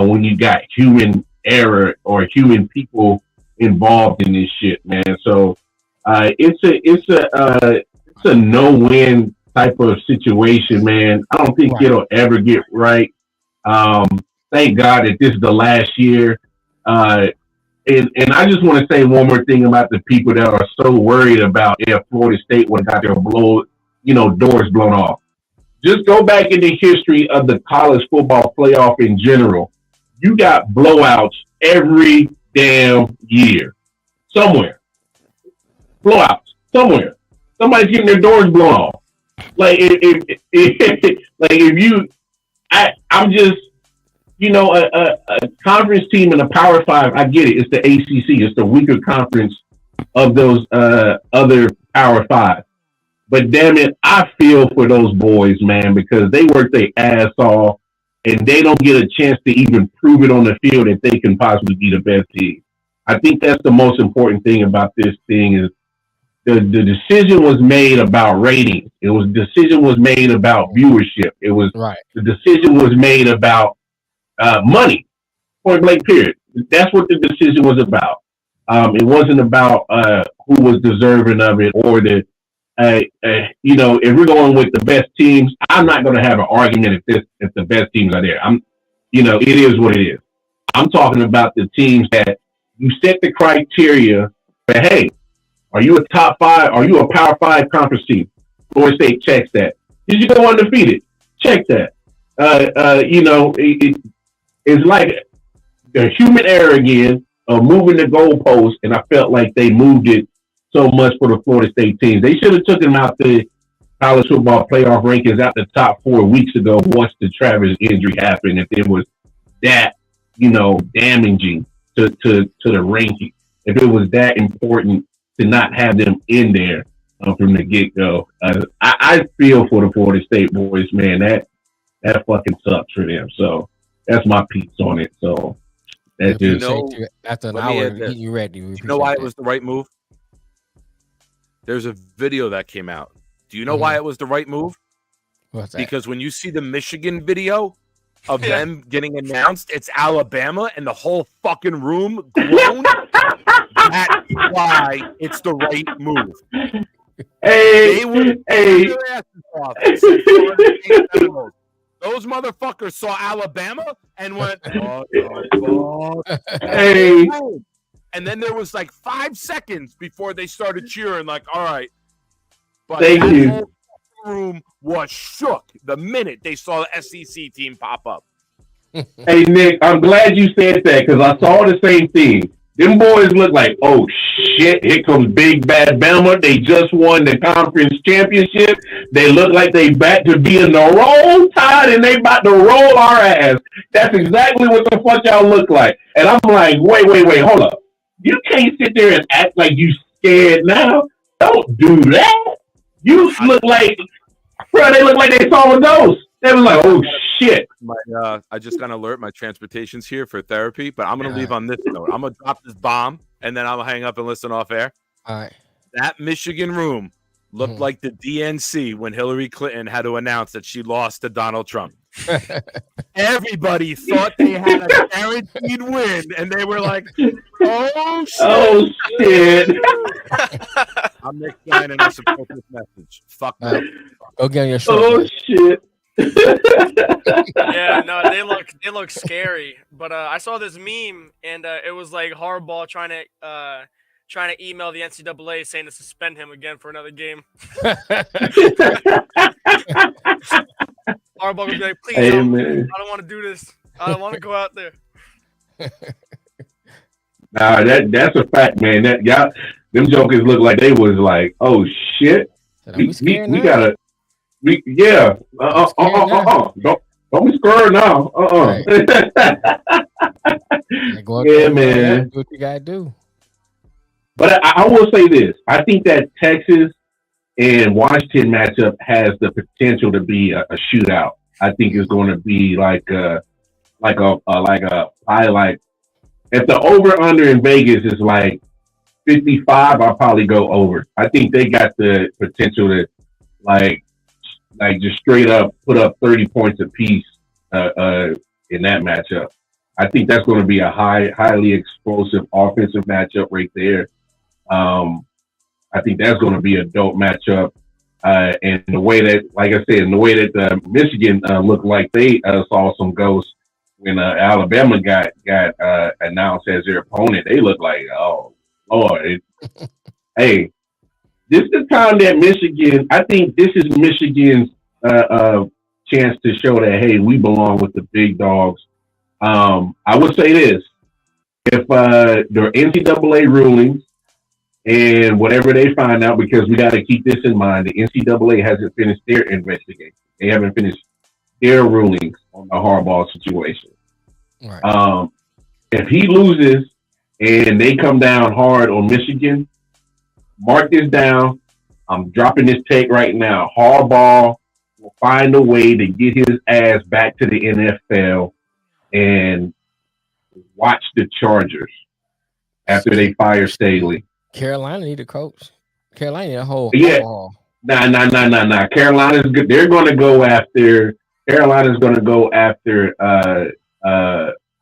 when you got human error or human people involved in this shit, man. So it's a no-win type of situation, man. I don't think it'll ever get right. Thank God that this is the last year. And I just want to say one more thing about the people that are so worried about if Florida State would have got their doors blown off. Just go back in the history of the college football playoff in general. You got blowouts every damn year. Somewhere. Blowouts. Somewhere. Somebody's getting their doors blown off. Like I'm just, a conference team in a Power 5, I get it. It's the ACC. It's the weaker conference of those other Power 5. But damn it, I feel for those boys, man, because they work their ass off and they don't get a chance to even prove it on the field that they can possibly be the best team. I think that's the most important thing about this thing is the decision was made about ratings. The decision was made about viewership. The decision was made about money, point blank period. That's what the decision was about. It wasn't about who was deserving of it or if we're going with the best teams, I'm not going to have an argument if the best teams are there. It is what it is. I'm talking about the teams that you set the criteria for, hey, are you a top 5? Are you a Power 5 conference team? Florida State checks that. Did you go undefeated? Check that. It's like a human error again of moving the goalpost, and I felt like they moved it so much for the Florida State teams. They should have taken out the college football playoff rankings out the top 4 weeks ago once the Travis injury happened, if it was that, damaging to the ranking. If it was that important to not have them in there from the get-go. I feel for the Florida State boys, man. That fucking sucks for them. So that's my piece on it. So that just after an hour, you ready? You know why it was the right move? There's a video that came out. Do you know why it was the right move? What's that? Because when you see the Michigan video of them getting announced, it's Alabama and the whole fucking room groaned. That's why it's the right move. Those motherfuckers saw Alabama and went, hey. And then there was like 5 seconds before they started cheering, like, all right. But the whole room was shook the minute they saw the SEC team pop up. Hey, Nick, I'm glad you said that because I saw the same thing. Them boys look like, oh, shit, here comes Big Bad Bama. They just won the conference championship. They look like they back to being the roll tide and they about to roll our ass. That's exactly what the fuck y'all look like. And I'm like, wait, hold up. You can't sit there and act like you scared now. Don't do that. You look like, bro, they look like they saw a ghost. They was like, oh, shit. I just got an alert. My transportation's here for therapy, but I'm going to leave on this note. I'm going to drop this bomb, and then I'll hang up and listen off air. All right. That Michigan room looked like the DNC when Hillary Clinton had to announce that she lost to Donald Trump. Everybody thought they had a guaranteed win, and they were like, oh, shit. Oh, shit. I'm Nick Stein, and I support this message. Fuck that. Go get on your show. Oh, shit. Yeah, no, they look scary. But I saw this meme, and it was like Harbaugh trying to email the NCAA saying to suspend him again for another game. Harbaugh would be like, please, I don't want to do this. I don't want to go out there. Nah, that's a fact, man. Them jokers look like they was like, oh shit. We gotta. Yeah. Don't be scared now. Right. Yeah, man. Do what you gotta do. But I will say this: I think that Texas and Washington matchup has the potential to be a shootout. I think it's going to be like a highlight. If the over under in Vegas is like 55, I'll probably go over. I think they got the potential to like just straight up put up 30 points apiece in that matchup. I think that's going to be a highly explosive offensive matchup right there. I think that's going to be a dope matchup. And the way that, like I said, in the way that Michigan looked like they saw some ghosts when Alabama got announced as their opponent, they looked like, oh Lord, hey, this is the time that Michigan. I think this is Michigan's chance to show that hey, we belong with the big dogs. I would say this: if their NCAA rulings and whatever they find out, because we got to keep this in mind, the NCAA hasn't finished their investigation. They haven't finished their rulings on the Harbaugh situation. Right. If he loses and they come down hard on Michigan, mark this down. I'm dropping this take right now. Harbaugh will find a way to get his ass back to the NFL and watch the Chargers after they fire Staley. Carolina need a coach. Carolina need a whole. Nah. Carolina's good. They're going to go after. Carolina's going to go after.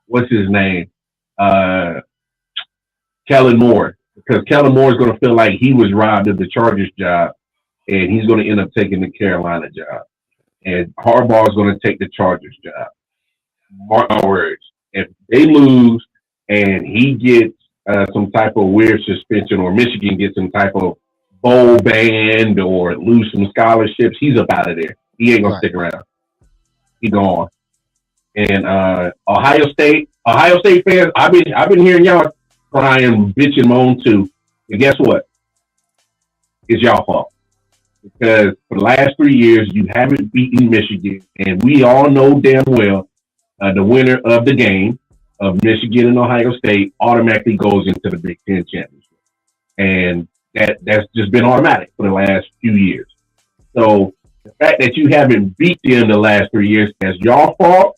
What's his name? Kellen Moore, because Kellen Moore is going to feel like he was robbed of the Chargers job, and he's going to end up taking the Carolina job, and Harbaugh is going to take the Chargers job. Mark my words. If they lose and he gets some type of weird suspension, or Michigan gets some type of bowl ban or lose some scholarships, he's up out of there. He ain't gonna stick around. He gone. And Ohio State fans, I've been hearing y'all crying, bitching, moan too. And guess what? It's y'all fault, because for the last 3 years you haven't beaten Michigan, and we all know damn well the winner of the game of Michigan and Ohio State automatically goes into the Big Ten championship, and that's just been automatic for the last few years. So the fact that you haven't beat them the last 3 years, that's y'all fault,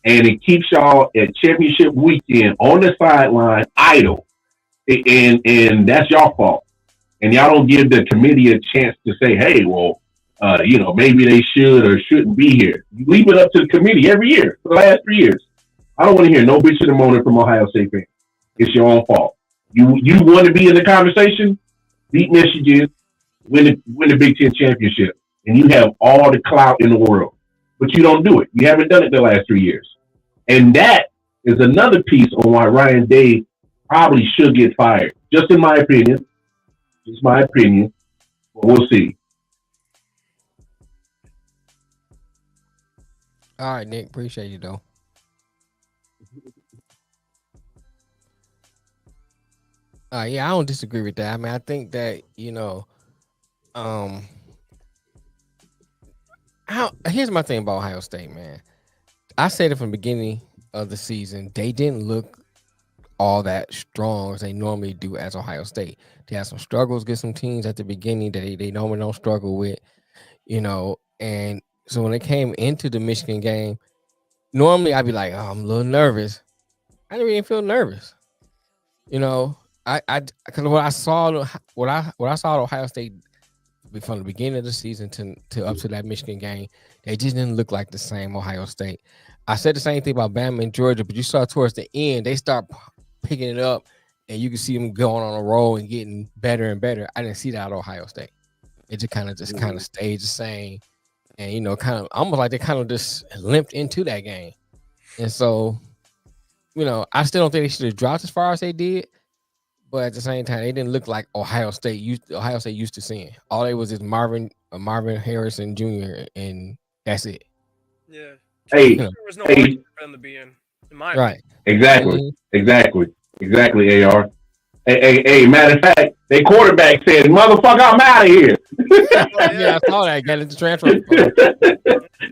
and it keeps y'all at championship weekend on the sideline idle, and that's y'all fault. And y'all don't give the committee a chance to say, hey, well, maybe they should or shouldn't be here. You leave it up to the committee every year for the last 3 years. I don't want to hear no bitching and moaning from Ohio State fans. It's your own fault. You want to be in the conversation? Beat Michigan, win the Big Ten championship, and you have all the clout in the world. But you don't do it. You haven't done it the last 3 years. And that is another piece on why Ryan Day probably should get fired. Just in my opinion. Just my opinion. But we'll see. All right, Nick. Appreciate you, though. Yeah, I don't disagree with that. I mean, I think that, here's my thing about Ohio State, man. I said it from the beginning of the season, they didn't look all that strong as they normally do as Ohio State. They had some struggles against some teams at the beginning that they normally don't struggle with, and so when they came into the Michigan game, normally I'd be like, oh, I'm a little nervous. I didn't really feel nervous. Because what I saw at Ohio State from the beginning of the season to up to that Michigan game, they just didn't look like the same Ohio State. I said the same thing about Bama and Georgia, but you saw towards the end they start picking it up, and you can see them going on a roll and getting better and better. I didn't see that at Ohio State. It just kind of stayed the same, and kind of almost like they kind of just limped into that game. And so, I still don't think they should have dropped as far as they did. But at the same time, they didn't look like Ohio State used to seeing. All they was is Marvin Harrison Jr. and that's it. Yeah. Hey, there was no reason for them to be in my opinion. Exactly. AR. Hey, matter of fact, Their quarterback said, "Motherfucker, I'm out of here." Yeah, I saw that. Got into transfer.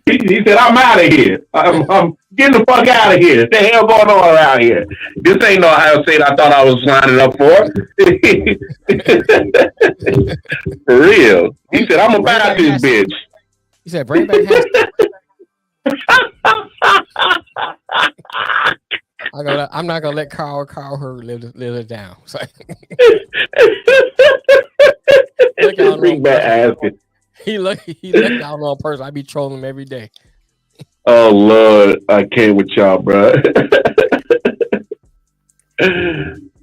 He said, "I'm out of here. I'm getting the fuck out of here. What the hell going on around here? This ain't no Ohio State I thought I was signing up for." For real. He said, "I'm about this bitch." He said, "Bring back Haskins." I'm not gonna let Carl Hurd live it down. So, bring back Haskins. He let y'all know in person. I be trolling him every day. Oh Lord, I can't with y'all, bro.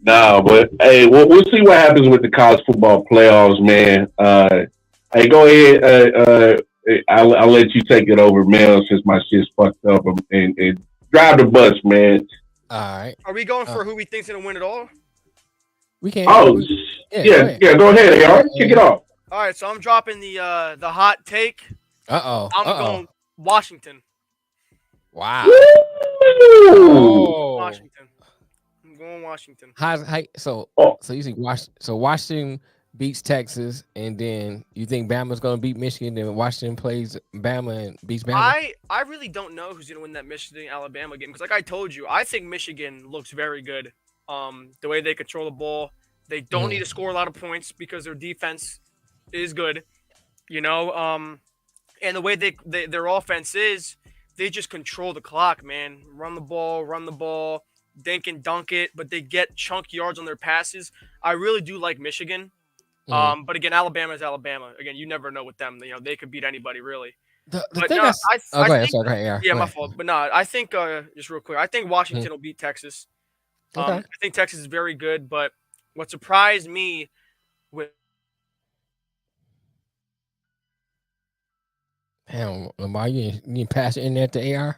No, but hey, we'll see what happens with the college football playoffs, man. Hey, go ahead. I'll let you take it over, man, since my shit's fucked up, and drive the bus, man. All right. Are we going for who we think's gonna win it all? We can't. Oh, yeah. Go ahead, AR. Kick it off. All right, so I'm dropping the hot take. I'm going Washington. Wow. Oh. Washington. I'm going Washington. So you think Washington beats Texas, and then you think Bama's going to beat Michigan, then Washington plays Bama and beats Bama? I really don't know who's going to win that Michigan-Alabama game because, like I told you, I think Michigan looks very good. The way they control the ball, they don't need to score a lot of points because their defense is good, and the way their offense is, they just control the clock, man. Run the ball, dink and dunk it, but they get chunk yards on their passes. I really do like Michigan. But again, Alabama is Alabama. Again, you never know with them. They could beat anybody, really. Go ahead. Yeah, my fault. But no, I think just real quick, I think Washington will beat Texas. Okay. I think Texas is very good, but what surprised me with Damn, Lamar, you pass the internet to AR?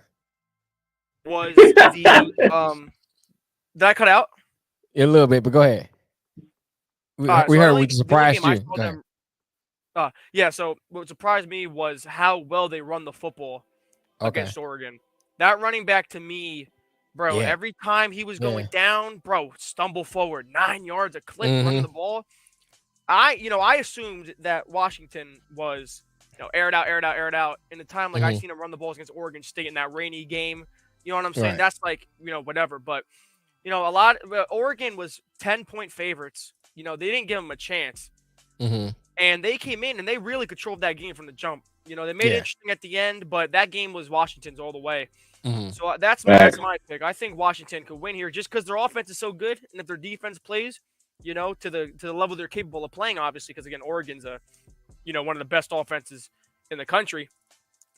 was the did I cut out? A little bit, but go ahead. We heard we surprised you. So what surprised me was how well they run the football against Oregon. That running back to me, bro, every time he was going down, bro, stumble forward, 9 yards a clip running the ball. I assumed that Washington was, air it out. In the time, I seen him run the balls against Oregon State in that rainy game. You know what I'm saying? Right. That's whatever. But, Oregon was 10-point favorites. They didn't give them a chance. And they came in and they really controlled that game from the jump. They made it interesting at the end, but that game was Washington's all the way. So that's my pick. I think Washington could win here just because their offense is so good, and if their defense plays, to the level they're capable of playing, obviously, because again, Oregon's one of the best offenses in the country.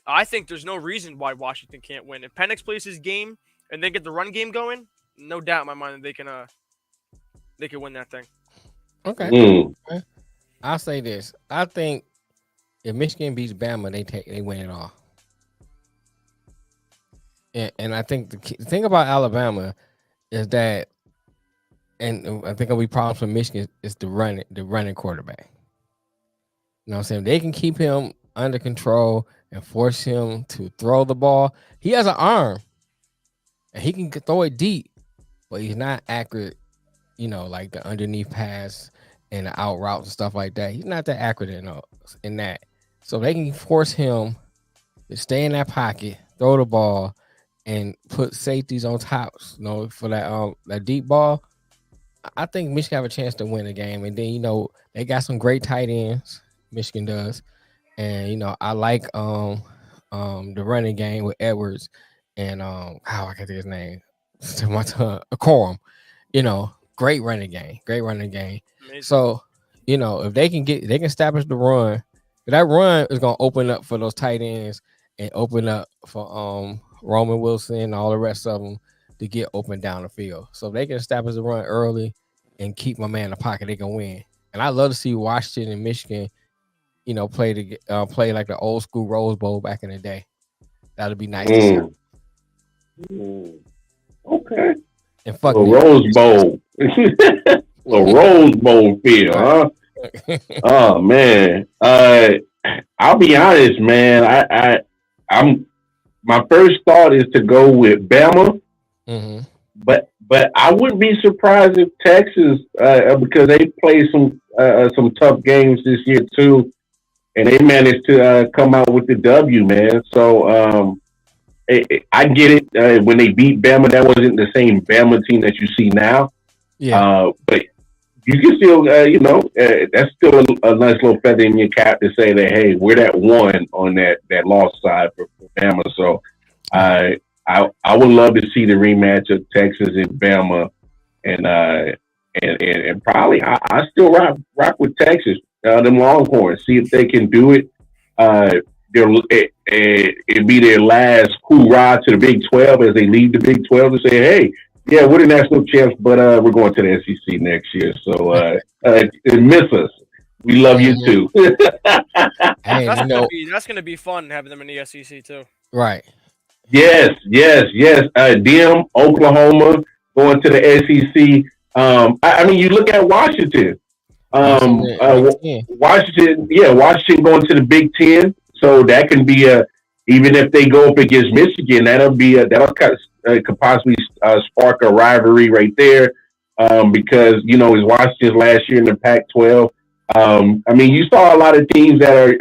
I think there's no reason why Washington can't win. If Penix plays his game and they get the run game going, no doubt in my mind that they can win that thing. Okay. I'll say this. I think if Michigan beats Bama, they win it all. And I think the thing about Alabama is that, and I think it'll be problems for Michigan is the running quarterback. You know what I'm saying? They can keep him under control and force him to throw the ball. He has an arm, and he can throw it deep, but he's not accurate. Like the underneath pass and the out routes and stuff like that. He's not that accurate in that. So they can force him to stay in that pocket, throw the ball, and put safeties on top. For that deep ball. I think Michigan have a chance to win the game. And then they got some great tight ends. Michigan does, and I like the running game with Edwards and I can't think his name. To my tongue, Corum. Great running game. Amazing. So, if they can establish the run, that run is gonna open up for those tight ends and open up for Roman Wilson and all the rest of them to get open down the field. So if they can establish the run early and keep my man in the pocket, they can win. And I love to see Washington and Michigan, play like the old school Rose Bowl back in the day. That'd be nice to see. Okay. And fuck Rose Bowl. A Rose Bowl feel, huh? Oh man. I'll be honest, man. I'm my first thought is to go with Bama. But I wouldn't be surprised if Texas, because they play some some tough games this year too, and they managed to come out with the W, man. So I get it. When they beat Bama, that wasn't the same Bama team that you see now. Yeah. But you can still, that's still a nice little feather in your cap to say that, hey, we're that one on that lost side for Bama. So I would love to see the rematch of Texas and Bama, and probably I still rock with Texas, them Longhorns. See if they can do it. It'd be their last hoorah to the Big 12 as they leave the Big 12 and say, hey, yeah, we're the national champs, but we're going to the SEC next year. So miss us. We love you too. Hey, that's gonna be fun having them in the SEC too. Right. Yes. DM, Oklahoma going to the SEC. I mean, you look at Washington. Washington going to the Big Ten. So that can be even if they go up against Michigan, that'll could possibly spark a rivalry right there, because it was Washington's last year in the Pac-12. I mean, you saw a lot of teams that are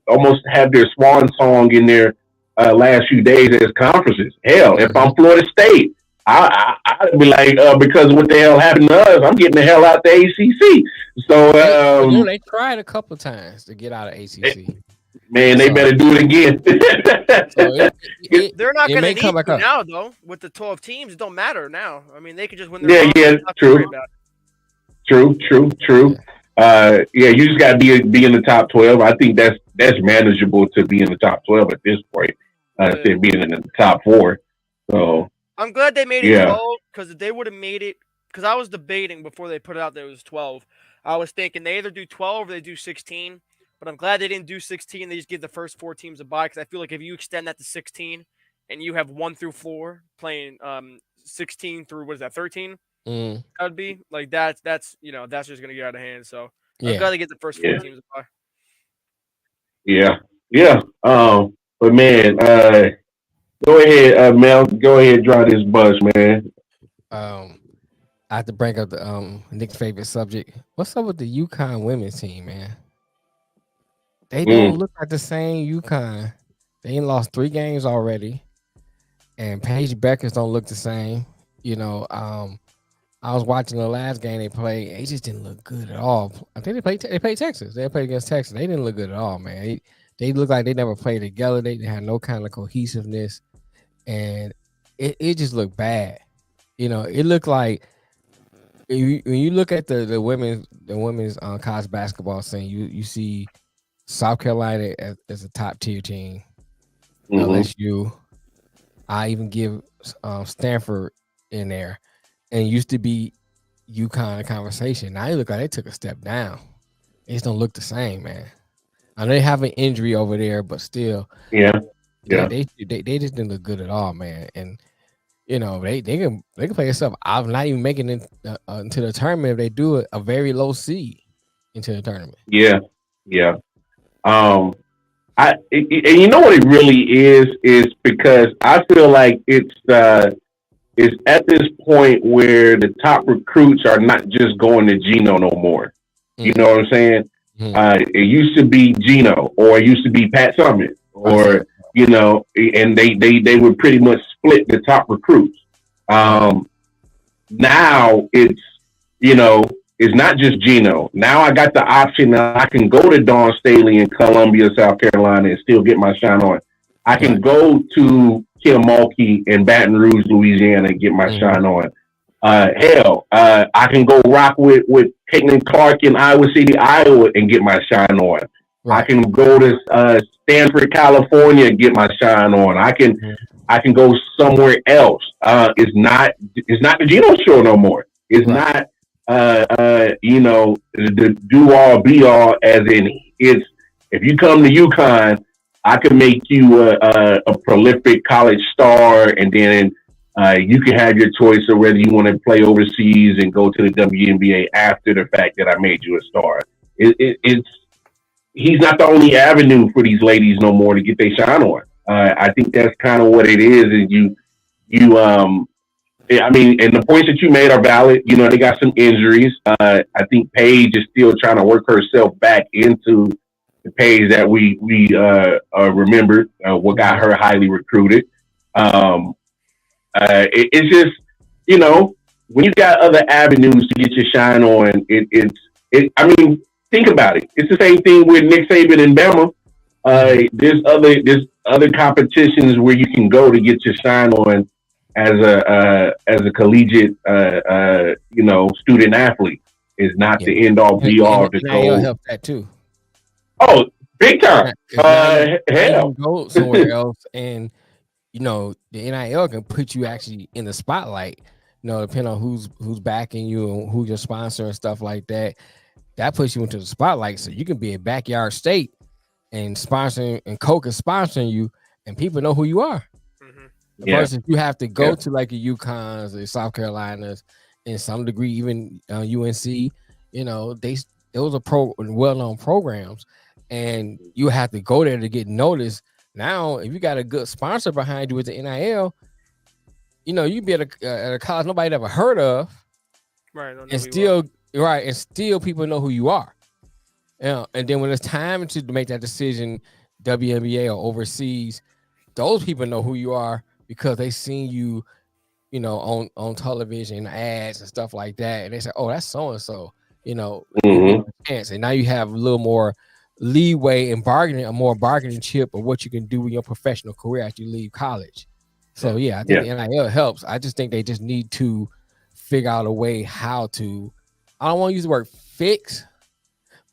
almost have their swan song in their last few days as conferences. Hell, if I'm Florida State, I'd be like, because of what the hell happened to us, I'm getting the hell out the ACC. So they tried a couple of times to get out of ACC. Man, they better do it again. They're not going to need to now, though. With the 12 teams, it don't matter now. I mean, they could just win their True. You just got to be in the top 12. I think that's manageable to be in the top 12 at this point, instead of being in the top 4. So I'm glad they made it 12, because if they would have made it, because I was debating before they put it out that it was 12. I was thinking they either do 12 or they do 16. But I'm glad they didn't do 16. They just give the first 4 teams a bye, because I feel like if you extend that to 16 and you have 1 through 4 playing 16 through 13, that would be like that's just gonna get out of hand. So I'm glad they get the first 4 teams a bye. Yeah. But man, go ahead, Mel. Go ahead, draw this bus, man. I have to bring up the Nick's favorite subject. What's up with the UConn women's team, man? They don't look like the same UConn. They ain't lost 3 games already, and Paige Beckers don't look the same. I was watching the last game they played. They just didn't look good at all. I think they played Texas. They played against Texas. They didn't look good at all, man. They look like they never played together. They had no kind of cohesiveness, and it just looked bad. It looked like when you look at the women's college basketball scene, you see South Carolina as a top tier team. LSU. I even give Stanford in there, and used to be UConn conversation. Now you look like they took a step down. They just don't look the same, man. I know they have an injury over there, but still, they just didn't look good at all, man. And they can play yourself. I'm not even making it into the tournament if they do a very low seed into the tournament. Yeah. And you know what it really is because I feel like it's at this point where the top recruits are not just going to Geno no more. You know what I'm saying? It used to be Geno, or it used to be Pat Summitt, or and they would pretty much split the top recruits. Now it's it's not just Geno. Now I got the option that I can go to Dawn Staley in Columbia, South Carolina, and still get my shine on. I can go to Kim Mulkey in Baton Rouge, Louisiana, and get my shine on. I can go rock with Caitlin Clark in Iowa City, Iowa, and get my shine on. Right. I can go to Stanford, California, and get my shine on. I can go somewhere else. It's not the Geno show no more. It's not the do all be all, as in it's if you come to UConn, I can make you a prolific college star, and then you can have your choice of whether you want to play overseas and go to the WNBA after the fact that I made you a star. He's not the only avenue for these ladies no more to get their shine on. I think that's kind of what it is. And Yeah, I mean, and the points that you made are valid. You know, they got some injuries. I think Paige is still trying to work herself back into the Paige that we remembered. What got her highly recruited. It's just, you know, when you got other avenues to get your shine on, I mean, think about it. It's the same thing with Nick Saban and Bama. There's other competitions where you can go to get your shine on as a collegiate, you know, student athlete. Is not the end all be all to NIL go. help that too. Oh, big time! Now you Hell, can go somewhere else, and you know the NIL can put you actually in the spotlight. You know, depending on who's backing you and who your sponsor and stuff like that. That puts you into the spotlight, so you can be a backyard state and sponsoring, and Coke is sponsoring you, and people know who you are. Versus you have to go to like the UConns, the South Carolinas, in some degree, even UNC. You know, those are well-known programs, and you have to go there to get noticed. Now, if you got a good sponsor behind you with the NIL, you know, you be at a college nobody ever heard of, right? And still people know who you are. Yeah, and then when it's time to make that decision, WNBA or overseas, those people know who you are because they seen you, you know, on television, ads and stuff like that, and they say, "Oh, that's so and so." You know, chance, and now you have a little more leeway in bargaining, a more bargaining chip of what you can do in your professional career after you leave college. So yeah, I think the NIL helps. I just think they just need to figure out a way how to. I don't want to use the word fix,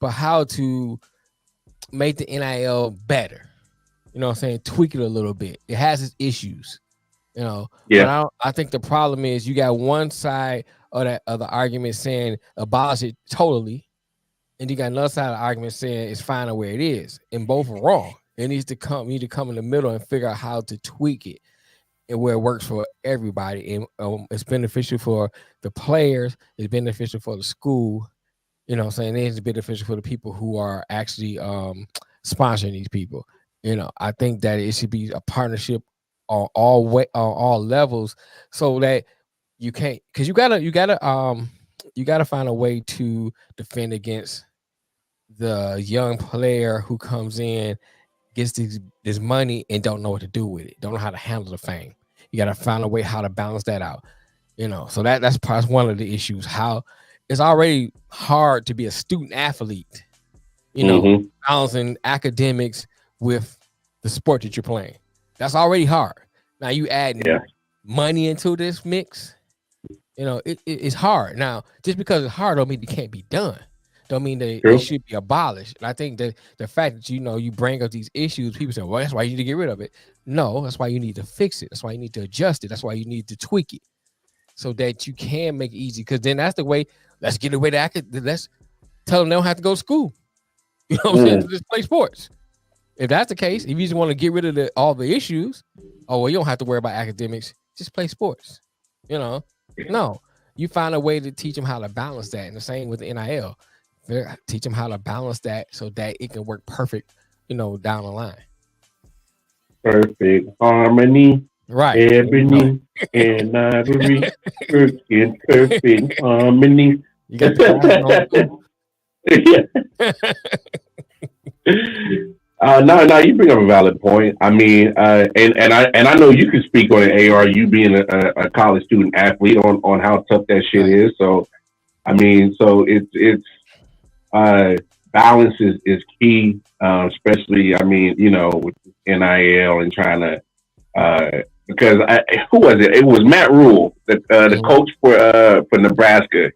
but how to make the NIL better. You know what I'm saying? Tweak it a little bit. It has its issues, you know. Yeah. But I think the problem is you got one side of the argument saying abolish it totally, and you got another side of the argument saying it's fine the way it is, and both are wrong. It needs to come. You need to come in the middle and figure out how to tweak it and where it works for everybody. And it's beneficial for the players. It's beneficial for the school. You know what I'm saying? It's beneficial for the people who are actually sponsoring these people. You know, I think that it should be a partnership on all levels, so that you can't, because you gotta find a way to defend against the young player who comes in, gets this money and don't know what to do with it, don't know how to handle the fame. You gotta find a way how to balance that out. You know, so that's one of the issues. How it's already hard to be a student athlete, you know, balancing academics with the sport that you're playing. That's already hard. Now you add money into this mix, you know, it's hard. Now, just because it's hard don't mean it can't be done. Don't mean that it should be abolished. And I think that the fact that, you know, you bring up these issues, people say, well, that's why you need to get rid of it. No, that's why you need to fix it. That's why you need to adjust it. That's why you need to tweak it so that you can make it easy. Because then that's the way, let's get away to let's tell them they don't have to go to school. You know what I'm saying? Just play sports. If that's the case, if you just want to get rid of all the issues, oh, well, you don't have to worry about academics. Just play sports. You know? No. You find a way to teach them how to balance that. And the same with the NIL. Teach them how to balance that so that it can work perfect, you know, down the line. Perfect harmony. Right. Ebony and ivory. Perfect harmony. You got the No, you bring up a valid point. I mean, and I know you can speak on it, AR, you being a college student athlete on how tough that shit is. So, I mean, so it's balance is key, especially, I mean, you know, with NIL and trying to, because who was it? It was Matt Rule, the coach for Nebraska.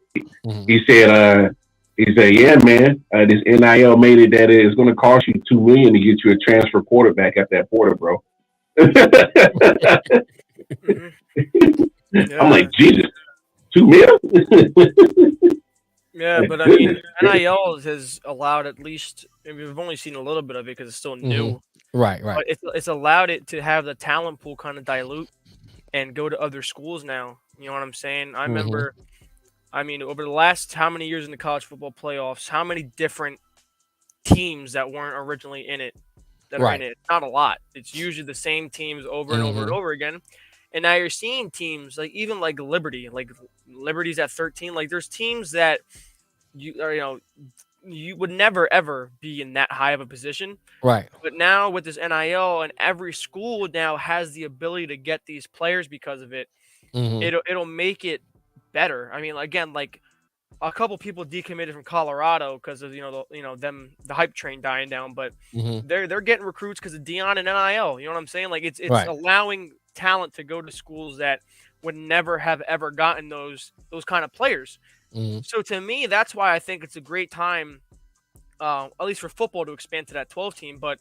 He said, yeah, man, this NIL made it that it's going to cost you $2 million to get you a transfer quarterback at that Porter, bro. I'm like, Jesus, $2 million? Yeah, but I mean, NIL has allowed at least, I mean, we've only seen a little bit of it because it's still new. Right. But it's allowed it to have the talent pool kind of dilute and go to other schools now. You know what I'm saying? I remember, I mean, over the last how many years in the college football playoffs, how many different teams that weren't originally in it that are in it? Not a lot. It's usually the same teams over and over and over again. And now you're seeing teams like even like Liberty's at 13. Like there's teams that you would never ever be in that high of a position. Right. But now with this NIL and every school now has the ability to get these players because of it. Mm-hmm. It'll make it better. I mean, again, like a couple people decommitted from Colorado because of the hype train dying down, but Mm-hmm. they're getting recruits because of Dion and NIL. You know what I'm saying? Like it's Right. allowing talent to go to schools that would never have ever gotten those kind of players. Mm-hmm. So to me, that's why I think it's a great time, at least for football, to expand to that 12 team. But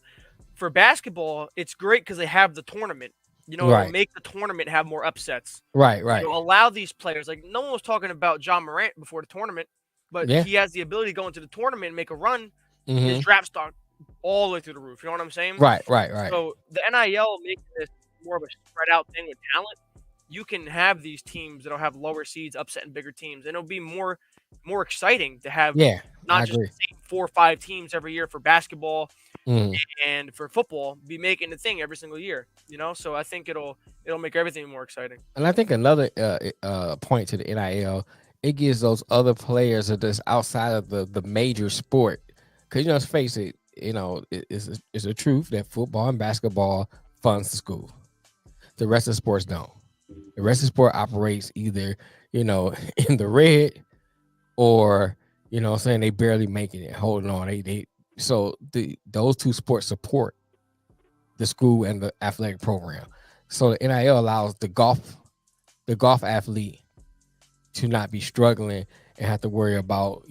for basketball, it's great because they have the tournament. Right. It'll make the tournament have more upsets. Right. Right. It'll allow these players, like no one was talking about John Morant before the tournament, but Yeah. he has the ability to go into the tournament and make a run. Mm-hmm. His draft stock all the way through the roof. You know what I'm saying? Right. Right. Right. So the NIL making this more of a spread out thing with talent, you can have these teams that'll have lower seeds upsetting bigger teams, and it'll be more exciting to have Yeah. not I just agree. the same 4 or 5 teams every year for basketball Mm-hmm. and for football be making the thing every single year. So I think it'll make everything more exciting. And I think another point to the NIL, it gives those other players that's outside of the major sport, because let's face it, it's a truth that football and basketball funds the school. The rest of the sports don't. The rest of the sport operates either in the red or saying they barely making it, holding on. So those two sports support the school and the athletic program. So the NIL allows the golf athlete to not be struggling and have to worry about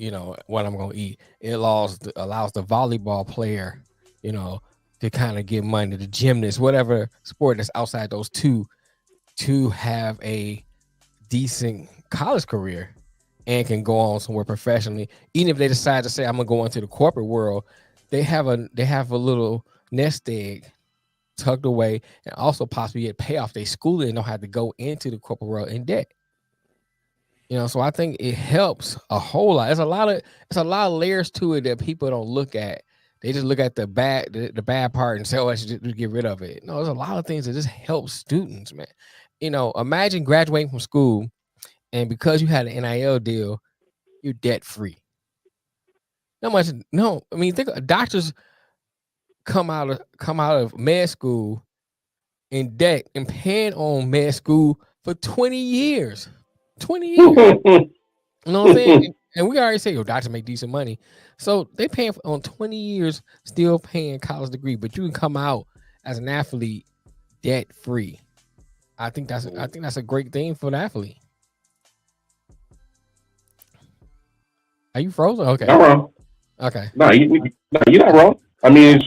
what I'm going to eat. It allows the volleyball player to kind of get money, the gymnast, whatever sport that's outside those two, to have a decent college career and can go on somewhere professionally. Even if they decide to say I'm gonna go into the corporate world, they have a little nest egg tucked away, and also possibly get pay off their schooling and don't have to go into the corporate world in debt. So I think it helps a whole lot. It's a lot of layers to it that people don't look at. They just look at the bad part and say, "Oh, I should just get rid of it." No, there's a lot of things that just help students, man. Imagine graduating from school, and because you had an NIL deal, you're debt free. I mean, think doctors come out of med school in debt and paying on med school for 20 years. 20 years. You know what I'm saying? And we already say, doctors make decent money. So they paying on 20 years, still paying college degree, but you can come out as an athlete debt free. I think that's a great thing for the athlete. Are you frozen? Okay. Not wrong. Okay. No, you're not wrong. I mean,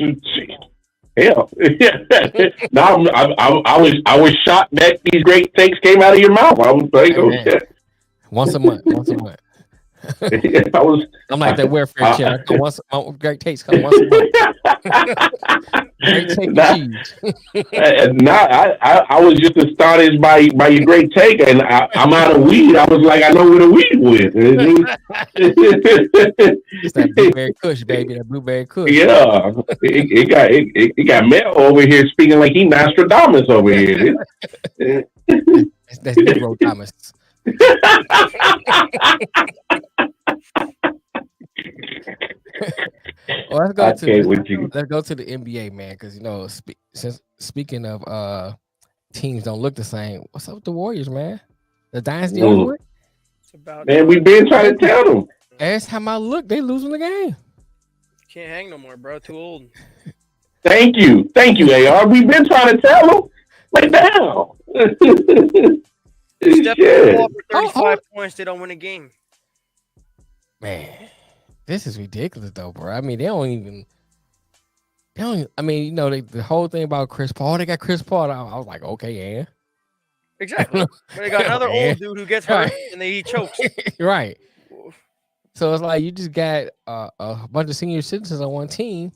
hell. No, I was shocked that these great takes came out of your mouth. I was like, okay. Once a month. I'm like that welfare check. Great takes come once a month. Great take cheese. I was just astonished by your great take, and I'm out of weed. I was like, I know where the weed went. It's that blueberry kush, baby. That blueberry kush. Yeah, it got Mel over here speaking like he Nostradamus over here. That's Negro Thomas. Well, let's go to the NBA, man, because since speaking of teams don't look the same, what's up with the Warriors, man? The dynasty over with? Man, we've been trying to tell them. Every time I look, they losing the game. Can't hang no more, bro. Too old. Thank you, AR. We've been trying to tell them. Like now. Step the ball for 35 points, they don't win a game. Man, this is ridiculous, though, bro. I mean, they don't even. I mean, the whole thing about Chris Paul, they got Chris Paul. I was like, okay, yeah. Exactly. But they got another old dude who gets hurt and then he chokes. Right. So it's like you just got a bunch of senior citizens on one team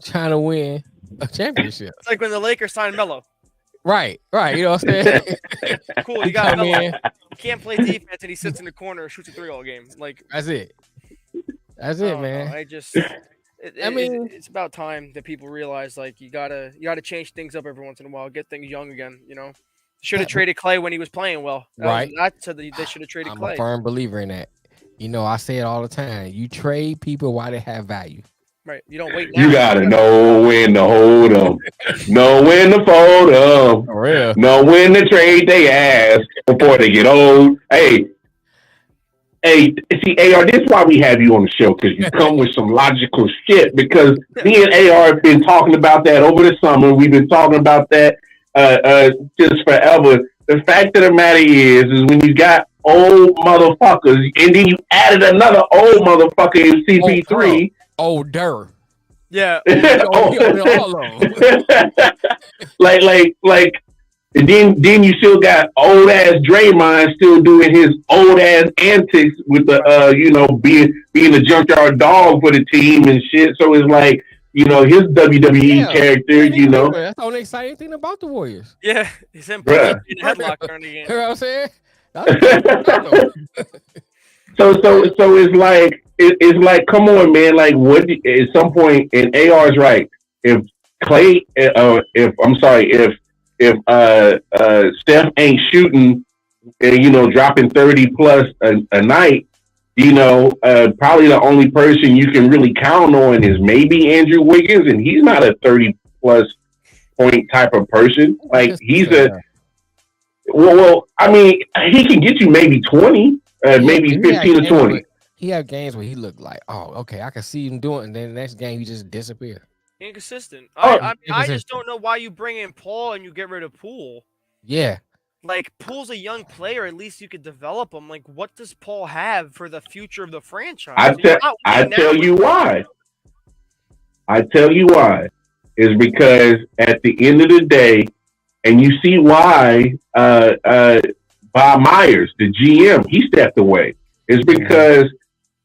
trying to win a championship. It's like when the Lakers signed Melo. Right. You know what I'm saying? Cool, you got Melo. He can't play defense and he sits in the corner and shoots a 3 all game. Like that's it, man. It's about time that people realize like you gotta change things up every once in a while, get things young again. Should have traded Clay when he was playing well. Right. I said that they should have traded Clay. I'm a firm believer in that. You know, I say it all the time. You trade people while they have value. Right. You don't wait now. You gotta know when to hold them, know when to fold them, For real. know when to trade they ass before they get old. Hey, see, AR, this is why we have you on the show, because you come with some logical shit. Because me and AR have been talking about that over the summer. We've been talking about that just forever. The fact of the matter is when you got old motherfuckers, and then you added another old motherfucker in CP3. Older. Yeah. like, and then you still got old ass Draymond still doing his old ass antics with the being a junkyard dog for the team and shit. So it's like, his WWE character, That's the only exciting thing about the Warriors. Yeah, he's in headlock during the game. You know what I'm saying? So it's like, come on, man. Like, what at some point, and AR's right. If Clay, if Steph ain't shooting, dropping 30 plus a night, probably the only person you can really count on is maybe Andrew Wiggins, and he's not a 30 plus point type of person. Like, he's well, I mean, he can get you maybe 20, maybe 15 or 20. He had games where he looked like, oh, okay, I can see him doing it, and then the next game he just disappeared. Inconsistent. I just don't know why you bring in Paul and you get rid of Poole. Yeah. Like, Poole's a young player. At least you could develop him. Like, what does Paul have for the future of the franchise? I tell you why. Is because at the end of the day, and you see why Bob Myers, the GM, he stepped away. It's because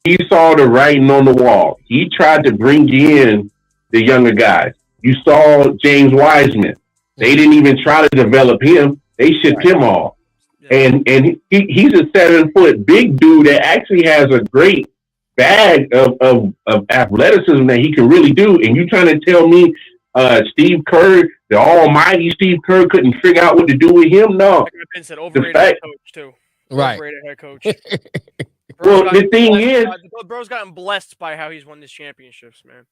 he saw the writing on the wall. He tried to bring in the younger guys. You saw James Wiseman. They didn't even try to develop him. They shipped him off. And he's a 7-foot big dude that actually has a great bag of athleticism that he can really do. And you trying to tell me Steve Kerr, the almighty Steve Kerr, couldn't figure out what to do with him? No. Like Ben said, overrated head coach, too. Right. Overrated head coach. Well, the thing is, bro's gotten blessed by how he's won these championships, man.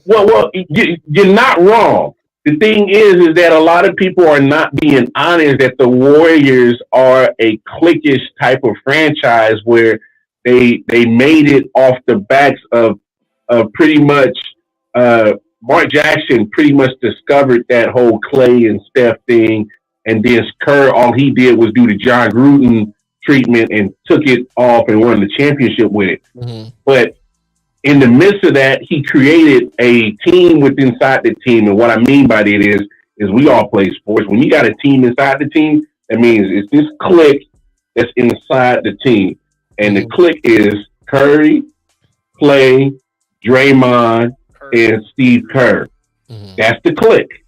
Well, you're not wrong. The thing is that a lot of people are not being honest that the Warriors are a cliquish type of franchise where they made it off the backs of pretty much Mark Jackson pretty much discovered that whole Clay and Steph thing, and then Kerr, all he did was do the John Gruden treatment and took it off and won the championship with it. Mm-hmm. But in the midst of that, he created a team within inside the team. And what I mean by that is we all play sports. When you got a team inside the team, that means it's this clique that's inside the team. And the clique is Curry, Clay, Draymond, and Steve Kerr. Mm-hmm. That's the clique.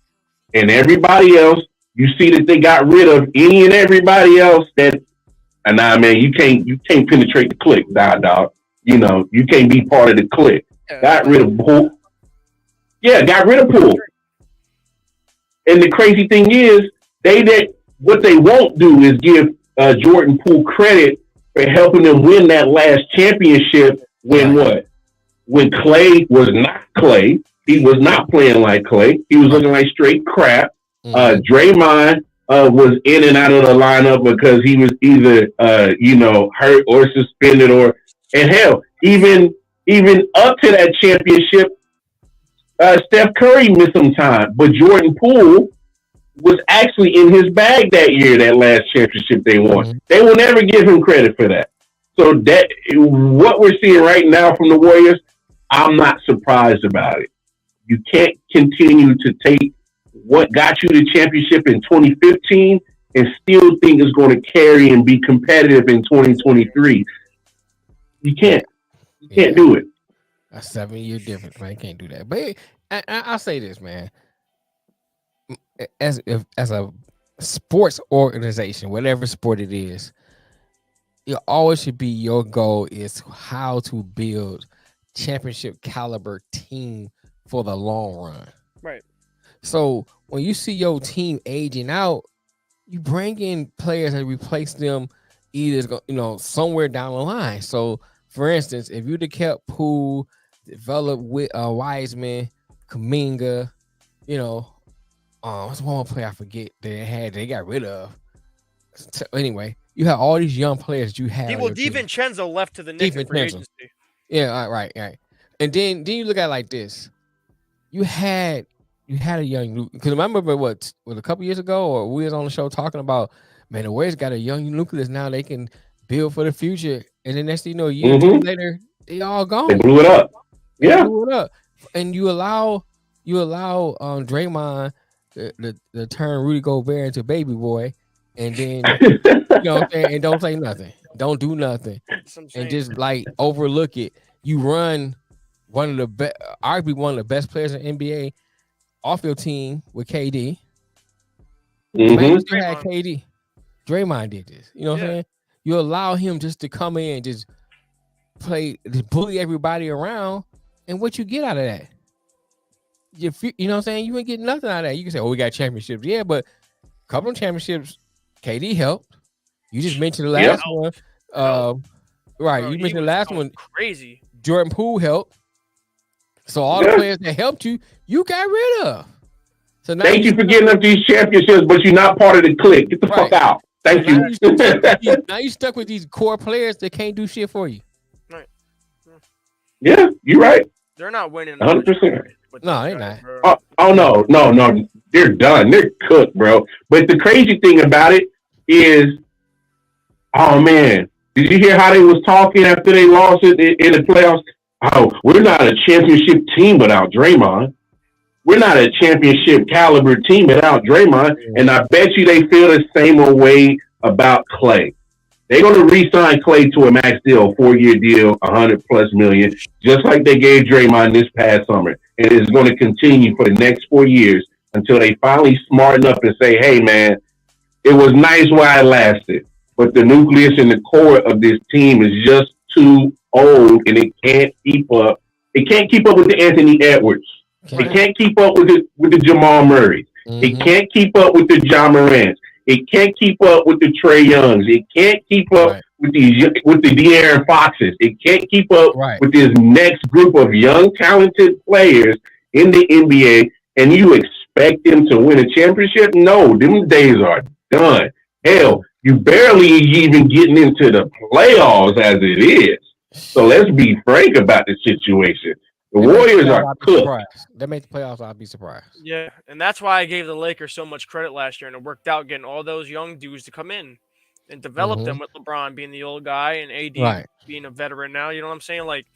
And everybody else, you see that they got rid of any and everybody else that, nah, man, you can't penetrate the clique, dog. You can't be part of the clique. Got rid of Poole. Yeah, got rid of Poole. And the crazy thing is, what they won't do is give Jordan Poole credit for helping them win that last championship when Clay was not Clay. He was not playing like Clay. He was looking like straight crap. Mm-hmm. Draymond was in and out of the lineup because he was either hurt or suspended and hell, even up to that championship, Steph Curry missed some time, but Jordan Poole was actually in his bag that year, that last championship they won. Mm-hmm. They will never give him credit for that. So that what we're seeing right now from the Warriors, I'm not surprised about it. You can't continue to take what got you the championship in 2015 and still think it's going to carry and be competitive in 2023. You can't. You can't do it. A 7-year difference, man. You can't do that. But I'll say this, man. As a sports organization, whatever sport it is, it always should be your goal is how to build championship caliber team for the long run. Right. So when you see your team aging out, you bring in players that replace them either, somewhere down the line. So, for instance, if you'd have kept Poole, developed with Wiseman, Kuminga, what's one more player I forget they got rid of. So anyway, you have all these young players you have. Well, DiVincenzo left to the Knicks in free agency. Yeah, right. And then you look at it like this. You had a young Luka. Because remember what a couple years ago, or we was on the show talking about, man, the Warriors got a young nucleus now. They can build for the future. And then next thing you know, a year or two later, they all gone. They blew it up. Blew it up. And you allow Draymond to turn Rudy Gobert into baby boy, and then and don't say nothing, don't do nothing, and just like overlook it. You run one of the arguably one of the best players in NBA off your team with KD. Man, you still had KD. Draymond did this. You know what I'm saying? You allow him just to come in and just bully everybody around, and what you get out of that? You know what I'm saying? You ain't getting nothing out of that. You can say, we got championships. Yeah, but a couple of championships, KD helped. You just mentioned the last one. Right. Bro, you mentioned the last one. Crazy. Jordan Poole helped. So all the players that helped you got rid of. So now thank you for getting up these championships, but you're not part of the clique. Get the fuck out. Thank you. Now you stuck with these core players that can't do shit for you. Right. Yeah, you're right. They're not winning. 100%. No, they're not. No. They're done. They're cooked, bro. But the crazy thing about it is, oh man, did you hear how they was talking after they lost it in the playoffs? Oh, we're not a championship team without Draymond. We're not a championship caliber team without Draymond. And I bet you they feel the same way about Clay. They're going to re-sign Clay to a max deal, 4-year deal, $100+ million, just like they gave Draymond this past summer. And it's going to continue for the next 4 years until they finally smarten up and say, hey, man, it was nice while it lasted, but the nucleus and the core of this team is just too old, and it can't keep up. It can't keep up with the Anthony Edwards. It can't keep up with the Jamal Murray. It can't keep up with the Ja Morant. It can't keep up with the Trae Youngs. It can't keep up with the De'Aaron Foxes. It can't keep up with this next group of young, talented players in the NBA. And you expect them to win a championship? No, them days are done. Hell, you barely even getting into the playoffs as it is. So let's be frank about the situation. The Warriors are cooked. They make the playoffs, I'd be surprised. Yeah, and that's why I gave the Lakers so much credit last year, and it worked out getting all those young dudes to come in and develop them with LeBron being the old guy and AD being a veteran now. You know what I'm saying? Like,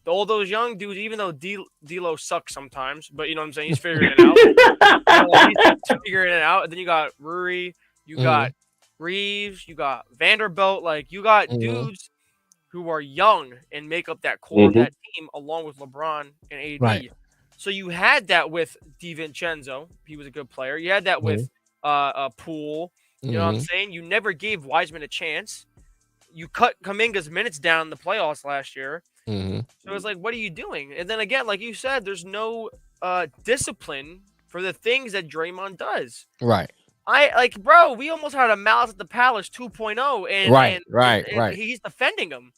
all those young dudes, even though D'Lo sucks sometimes, but you know what I'm saying? He's figuring it out. He's figuring it out. And then you got Rui, you got Reeves, you got Vanderbilt. Like, you got dudes who are young and make up that core of that team along with LeBron and AD. Right. So you had that with DiVincenzo. He was a good player. You had that with Poole. You know what I'm saying? You never gave Wiseman a chance. You cut Kuminga's minutes down in the playoffs last year. So it's like, what are you doing? And then again, like you said, there's no discipline for the things that Draymond does. Right. Bro, we almost had a Malice at the Palace 2.0. And he's defending him.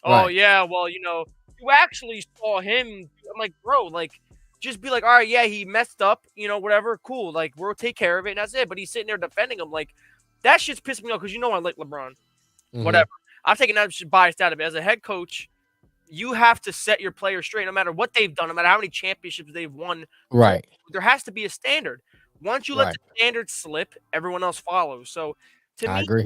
Oh, yeah, well, you actually saw him. I'm like, bro, like, just be like, all right, yeah, he messed up, whatever, cool. Like, we'll take care of it, and that's it. But he's sitting there defending him. Like, that shit's pissing me off because I like LeBron. Whatever. I'm taking that bias out of it. As a head coach, you have to set your players straight no matter what they've done, no matter how many championships they've won. Right. There has to be a standard. Once you let the standard slip, everyone else follows. So, to me, I agree.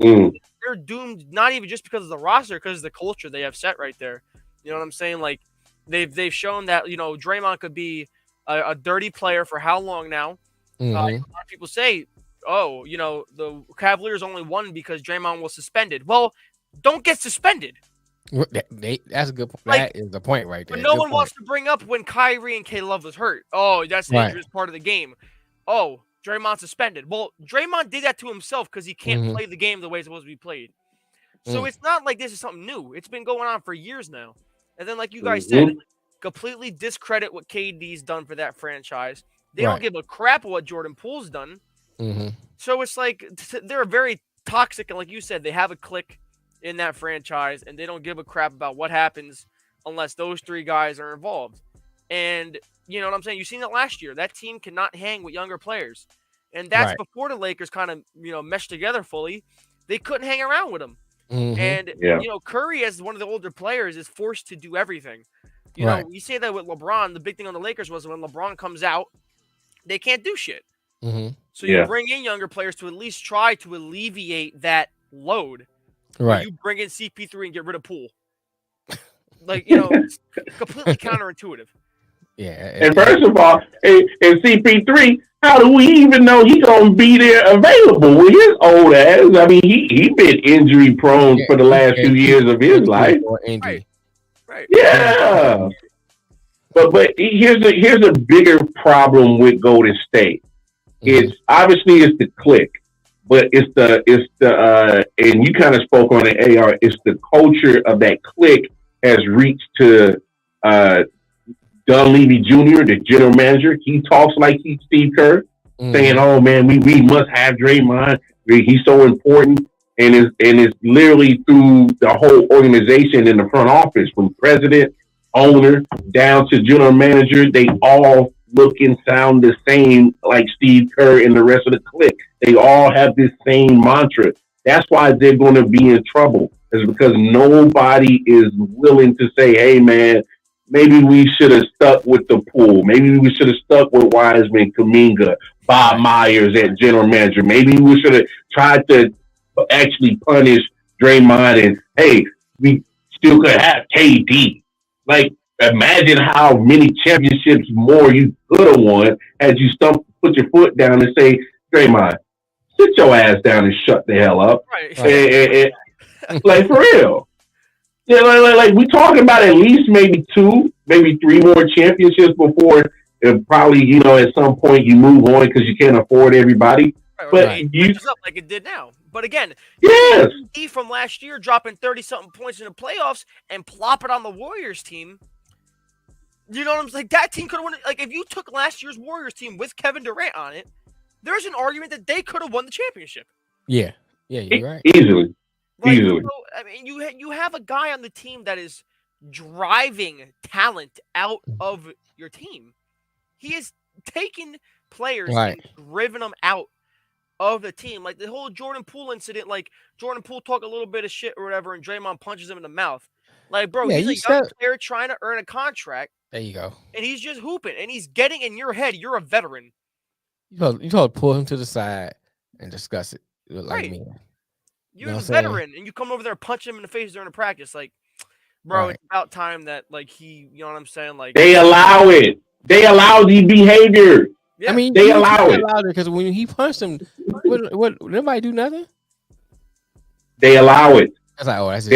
They're doomed not even just because of the roster, because of the culture they have set right there. You know what I'm saying? Like, they've shown that, Draymond could be a dirty player for how long now? A lot of people say, the Cavaliers only won because Draymond was suspended. Well, don't get suspended. That's a good point. That is the point right there. But no one wants to bring up when Kyrie and K-Love was hurt. Oh, that's the dangerous part of the game. Oh, Draymond suspended. Well, Draymond did that to himself because he can't play the game the way it's supposed to be played. So it's not like this is something new. It's been going on for years now. And then, like you guys said, completely discredit what KD's done for that franchise. They don't give a crap what Jordan Poole's done. Mm-hmm. So it's like they're very toxic, and like you said, they have a clique in that franchise, and they don't give a crap about what happens unless those three guys are involved. And you know what I'm saying? You've seen it last year. That team cannot hang with younger players, and that's Right. before the Lakers kind of meshed together fully. They couldn't hang around with them, Mm-hmm. and Yeah. Curry, as one of the older players, is forced to do everything. You Right. know, you say that with LeBron. The big thing on the Lakers was when LeBron comes out, they can't do shit. Mm-hmm. So Yeah. you bring in younger players to at least try to alleviate that load. Right. You bring in CP3 and get rid of Poole. Like, it's completely counterintuitive. Yeah. And first of all, and CP3, how do we even know he's gonna be there available with his old ass? I mean, he been injury prone for the last few years of his life. Injury. Right. Yeah. But here's a bigger problem with Golden State. It's obviously it's the clique, but it's the and you kind of spoke on the AR. It's the culture of that clique has reached to Dunleavy Jr., the general manager. He talks like he's Steve Kerr, saying, "Oh man, we must have Draymond. He's so important." And it's literally through the whole organization in the front office, from president, owner, down to general manager. They all look and sound the same, like Steve Kerr and the rest of the clique. They all have this same mantra. That's why they're going to be in trouble. Is because nobody is willing to say, "Hey man, maybe we should have stuck with the Pool. Maybe we should have stuck with Wiseman, Kuminga, Bob Myers at general manager. Maybe we should have tried to actually punish Draymond, and hey, we still could have KD." Like, imagine how many championships more you could have won had you put your foot down and say, "Draymond, sit your ass down and shut the hell up." Right. Like, for real. Yeah, like we talking about at least maybe 2, maybe 3 more championships before probably, at some point you move on because you can't afford everybody. Right, but you up like it did now. But again, yes, he from last year dropping 30-something points in the playoffs and plop it on the Warriors team. You know what I'm saying? Like, that team could have won. Like, if you took last year's Warriors team with Kevin Durant on it, there's an argument that they could have won the championship. Yeah, you're right. Easily. Like, Easily. I mean, you have a guy on the team that is driving talent out of your team. He is taking players and driven them out of the team. Like the whole Jordan Poole incident, like Jordan Poole talk a little bit of shit or whatever, and Draymond punches him in the mouth. Like, bro, he's a young player trying to earn a contract. There you go. And he's just hooping, and he's getting in your head. You're a veteran. You told to pull him to the side and discuss it. Like me. You're a veteran, and you come over there and punch him in the face during a practice. Like, bro, it's about time that, like, you know what I'm saying? Like, they allow it. They allow the behavior. Yeah. I mean, they allow it because when he punched him, what nobody do nothing. They allow it. That's like, that's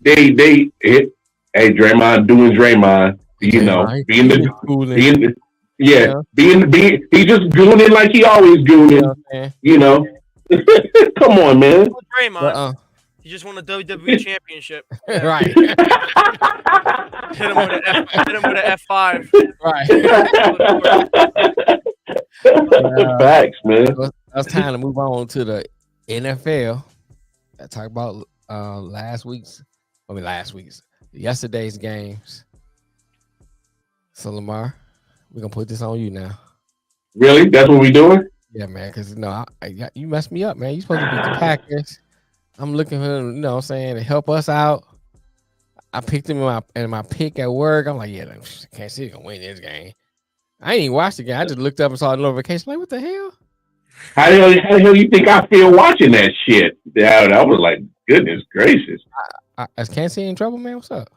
they hit. Hey, Draymond doing Draymond. You know, being he's just gooning like he always gooning. You know. Come on, man. Draymond. He just won a WWE championship. Right. Hit him with an F5. Right. Facts, man. It's time to move on to the NFL. I talk about yesterday's games. So Lamar, we're gonna put this on you now. Really? That's what we doing? Yeah, man. Because you messed me up, man. You supposed to beat the Packers. I'm looking for him, what I'm saying, to help us out. I picked him in my pick at work. I'm like, can't see gonna win this game. I ain't even watched the game. I just looked up and saw the notification. Like, what the hell? How the hell you think I feel watching that shit? Yeah, I was like, goodness gracious. Is Kansas City in trouble, man? What's up?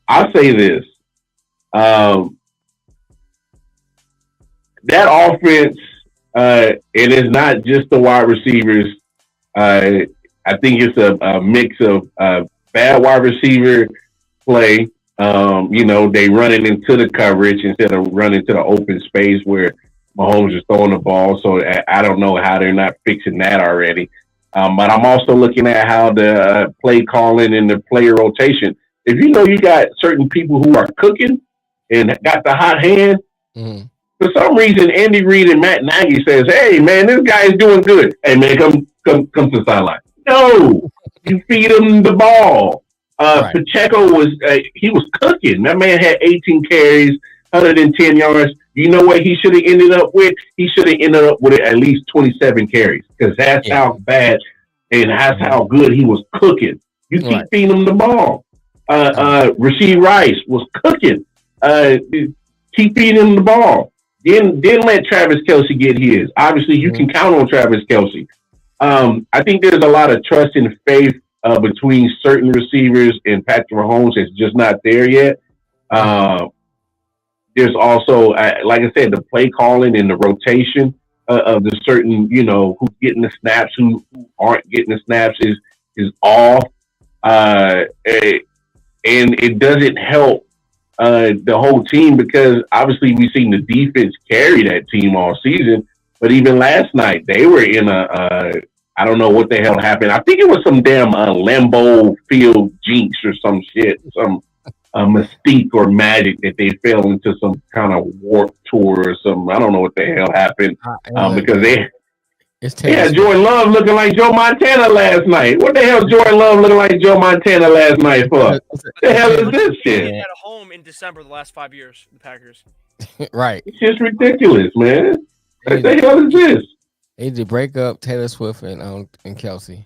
I'll say this. That offense, it is not just the wide receivers. I think it's a mix of bad wide receiver play. They running into the coverage instead of running to the open space where Mahomes is throwing the ball. So I don't know how they're not fixing that already. But I'm also looking at how the play calling and the player rotation. If you got certain people who are cooking and got the hot hand, For some reason, Andy Reid and Matt Nagy says, "Hey, man, this guy is doing good. Hey, man, come to the sideline." No, you feed him the ball. Right. Pacheco he was cooking. That man had 18 carries, 110 yards. You know what he should have ended up with? He should have ended up with at least 27 carries because that's how bad and that's how good he was cooking. You keep feeding him the ball. Rasheed Rice was cooking. Keep feeding him the ball. Didn't let Travis Kelce get his. Obviously, you can count on Travis Kelce. I think there's a lot of trust and faith between certain receivers and Patrick Mahomes. It's just not there yet. There's also, like I said, the play calling and the rotation of the certain, who's getting the snaps, who aren't getting the snaps is off. And it doesn't help the whole team because obviously we've seen the defense carry that team all season. But even last night, they were in I don't know what the hell happened. I think it was some damn Lambeau Field jinx or some shit, some mystique or magic that they fell into some kind of warp tour or something. I don't know what the hell happened because they had Jordan Love looking like Joe Montana last night. What the hell is Jordan Love looking like Joe Montana last night for? What the hell is this shit? He had a home in December the last 5 years, the Packers. Right. It's just ridiculous, man. What the hell is this? They need to break up Taylor Swift and Kelce.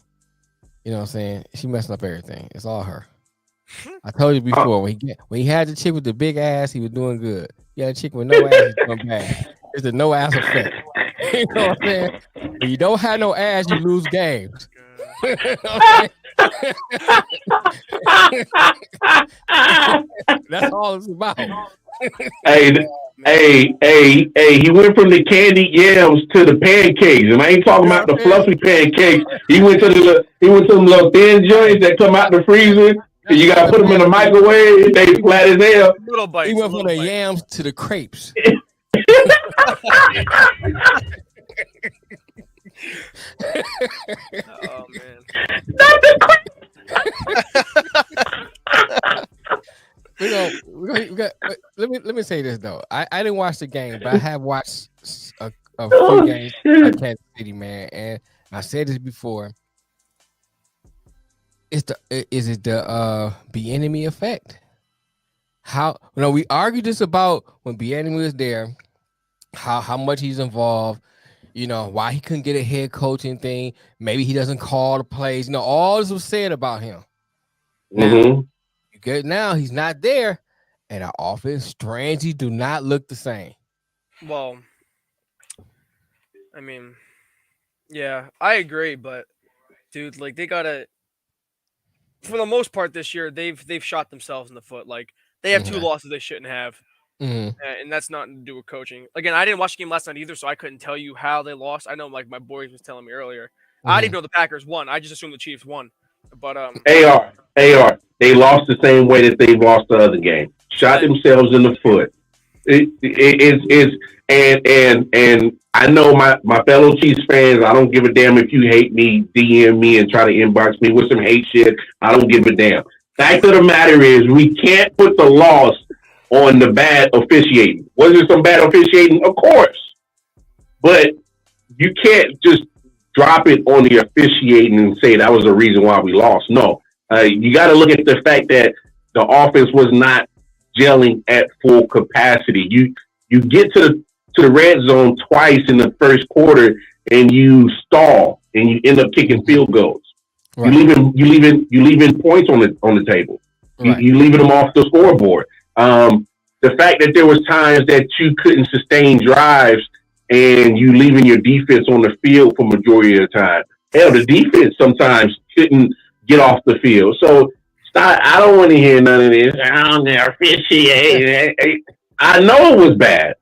You know what I'm saying? She messing up everything. It's all her. I told you before, when he had the chick with the big ass, he was doing good. He had a chick with no ass, he's doing bad. It's the no ass effect. You know what I'm saying? When you don't have no ass, you lose games. That's all it's about. Hey, he went from the candied yams to the pancakes. And I ain't talking about the fluffy pancakes. He went to the little thin joints that come out the freezer. And you gotta put them in the microwave. They flat as hell. Little bites. He went from the yams to the crepes. Oh man. Not the Let me say this though. I didn't watch the game, but I have watched a few games at Kansas City, man. And I said this before. Is it the Bieniemy effect? We argued this about when Bieniemy was there, how much he's involved, why he couldn't get a head coaching thing. Maybe he doesn't call the plays. All this was said about him. Now he's not there, and our offense strangely do not look the same. Well, I mean, yeah, I agree, but dude, like they gotta. For the most part this year, they've shot themselves in the foot. Like they have 2 losses they shouldn't have, and that's nothing to do with coaching. Again, I didn't watch the game last night either, so I couldn't tell you how they lost. I know, like my boys was telling me earlier. I didn't know the Packers won. I just assumed the Chiefs won. But AR, they lost the same way that they lost the other game. Shot themselves in the foot. And I know my fellow Chiefs fans, I don't give a damn if you hate me, DM me, and try to inbox me with some hate shit. I don't give a damn. Fact of the matter is, we can't put the loss on the bad officiating. Was there some bad officiating? Of course. But you can't just drop it on the officiating and say that was the reason why we lost. No. You got to look at the fact that the offense was not gelling at full capacity. You get to the red zone twice in the first quarter and you stall and you end up kicking field goals. Right. You leaving points on the table. Right. You leaving them off the scoreboard. The fact that there was times that you couldn't sustain drives and you leaving your defense on the field for majority of the time. Hell, the defense sometimes couldn't get off the field. So I don't want to hear none of this. I don't officiate. I know it was bad,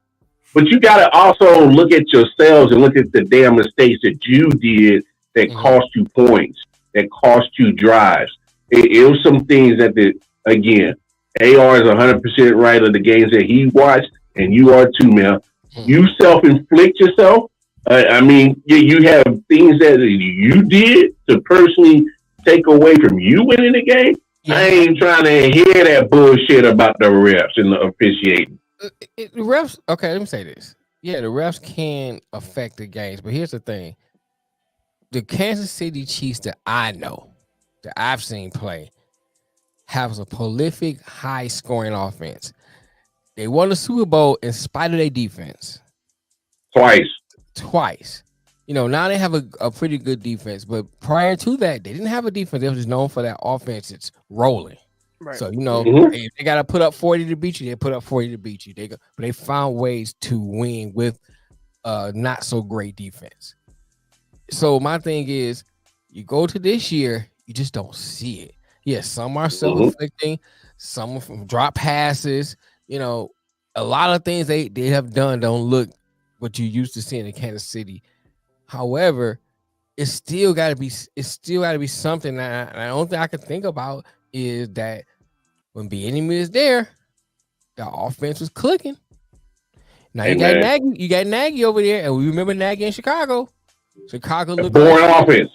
but you got to also look at yourselves and look at the damn mistakes that you did that cost you points, that cost you drives. It was some things that again, AR is 100% right of the games that he watched, and you are too, man. You self-inflict yourself. I mean, you have things that you did to personally take away from you winning the game. Yeah. I ain't trying to hear that bullshit about the refs and the officiating. Refs, okay, let me say this. Yeah, the refs can affect the games, but here's the thing: the Kansas City Chiefs that I know, that I've seen play, have a prolific, high-scoring offense. They won the Super Bowl in spite of their defense twice. Now they have a pretty good defense, but prior to that, they didn't have a defense. They were just known for that offense. It's rolling. Right. So, Mhm. if they got to put up 40 to beat you, they put up 40 to beat you. But they found ways to win with not so great defense. So my thing is, you go to this year, you just don't see it. Yes, some are self-inflicting, some from drop passes. A lot of things they have done don't look what you used to seeing in Kansas City. However, it's still got to be something that the only thing I can think about is that when Bieniemy is there, the offense was clicking. Now you got Nagy over there, and we remember Nagy in Chicago. Chicago looked boring offense.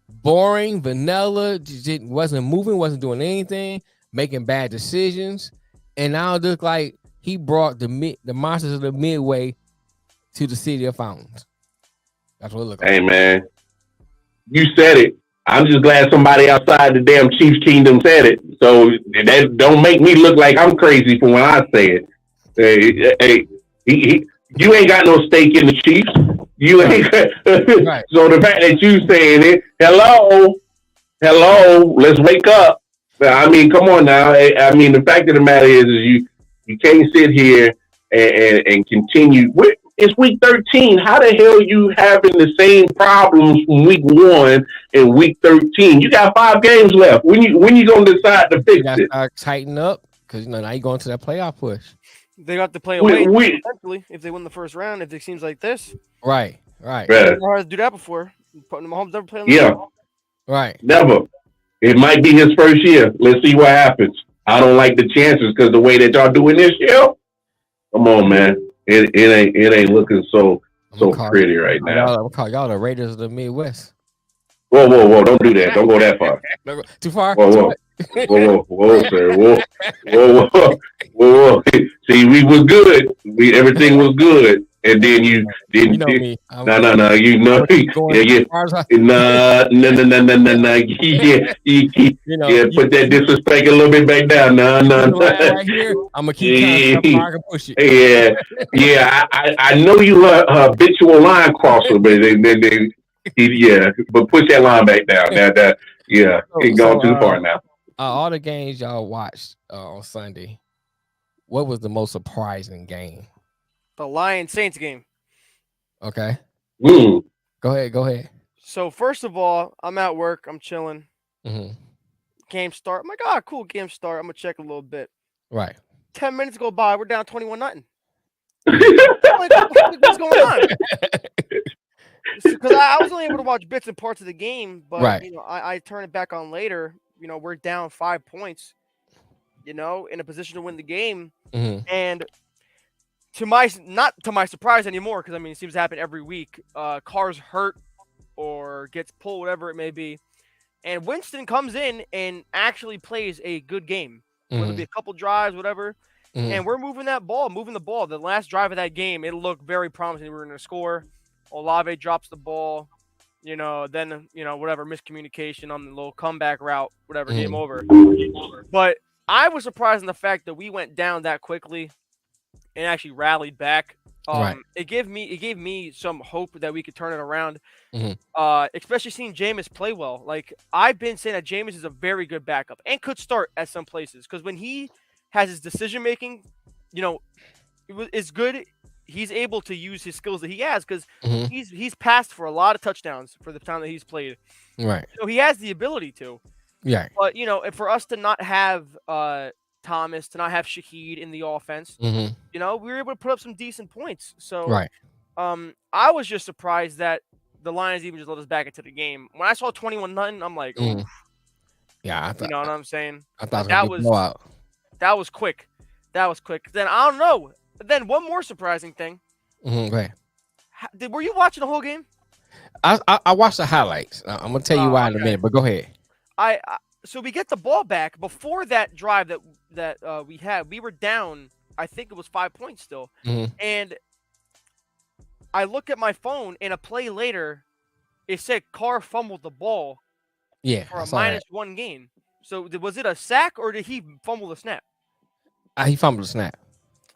Boring, vanilla, just wasn't moving, wasn't doing anything, making bad decisions, and now it looked like he brought the monsters of the Midway to the city of fountains. That's what it looked like. Hey man, you said it. I'm just glad somebody outside the damn Chiefs Kingdom said it. So that don't make me look like I'm crazy for when I say it. You ain't got no stake in the Chiefs. You ain't. Right. So the fact that you saying it, hello, let's wake up. I mean, come on now. I mean, the fact of the matter is you can't sit here and continue. It's week 13. How the hell are you having the same problems from week 1 and week 13? You got 5 games left. When you gonna decide to fix it? Tighten up because now you're going to that playoff push. They got to play away eventually if they win the first round. If it seems like this, right. It's hard to do that before. Mahomes never played. Right. Never. It might be his first year. Let's see what happens. I don't like the chances because the way that y'all doing this year. Come on, man. It ain't looking so pretty right now. I'm call y'all the Raiders of the Midwest. Whoa! Don't do that. Don't go that far. Too far. Whoa, sir. Whoa. See, we was good. Everything was good, and then you didn't. No. You know. Yeah. No. Yeah. Put that disrespect a little bit back down. No. Right here, I'm gonna keep trying to push it. Yeah. I know you a habitual line crosser, but but push that line back down. It's gone too far now. All the games y'all watched on Sunday, what was the most surprising game? The Lions Saints game. Okay. Go ahead. So first of all, I'm at work. I'm chilling. Mm-hmm. Game start. I'm like, cool. Game start. I'm gonna check a little bit. Right. 10 minutes go by. We're down 21-0. What's going on? Because I was only able to watch bits and parts of the game, but I turn it back on later. We're down 5 points. In a position to win the game, and not to my surprise anymore, because it seems to happen every week. Cars hurt or gets pulled, whatever it may be, and Winston comes in and actually plays a good game. Whether it be a couple drives, whatever, and we're moving the ball. The last drive of that game, it looked very promising. We were going to score. Olave drops the ball, then whatever miscommunication on the little comeback route, whatever, game over. But I was surprised in the fact that we went down that quickly and actually rallied back. It gave me some hope that we could turn it around. Especially seeing Jameis play well. Like, I've been saying that Jameis is a very good backup and could start at some places, because when he has his decision making, it's good. He's able to use his skills that he has, because he's passed for a lot of touchdowns for the time that he's played. Right. So he has the ability to. Yeah. But for us to not have Thomas, to not have Shaheed in the offense, we were able to put up some decent points. So I was just surprised that the Lions even just let us back into the game. When I saw 21-0, I'm like, oof. Yeah, you know what I'm saying? I thought that was quick. Then I don't know. Then one more surprising thing. Right. Were you watching the whole game? I watched the highlights. I'm gonna tell you why in a minute, but go ahead. So we get the ball back before that drive that we had. We were down. I think it was 5 points still. Mhm. And I look at my phone, and a play later, it said Carr fumbled the ball Yeah, for I a saw that. -1 game. So was it a sack or did he fumble the snap? He fumbled the snap.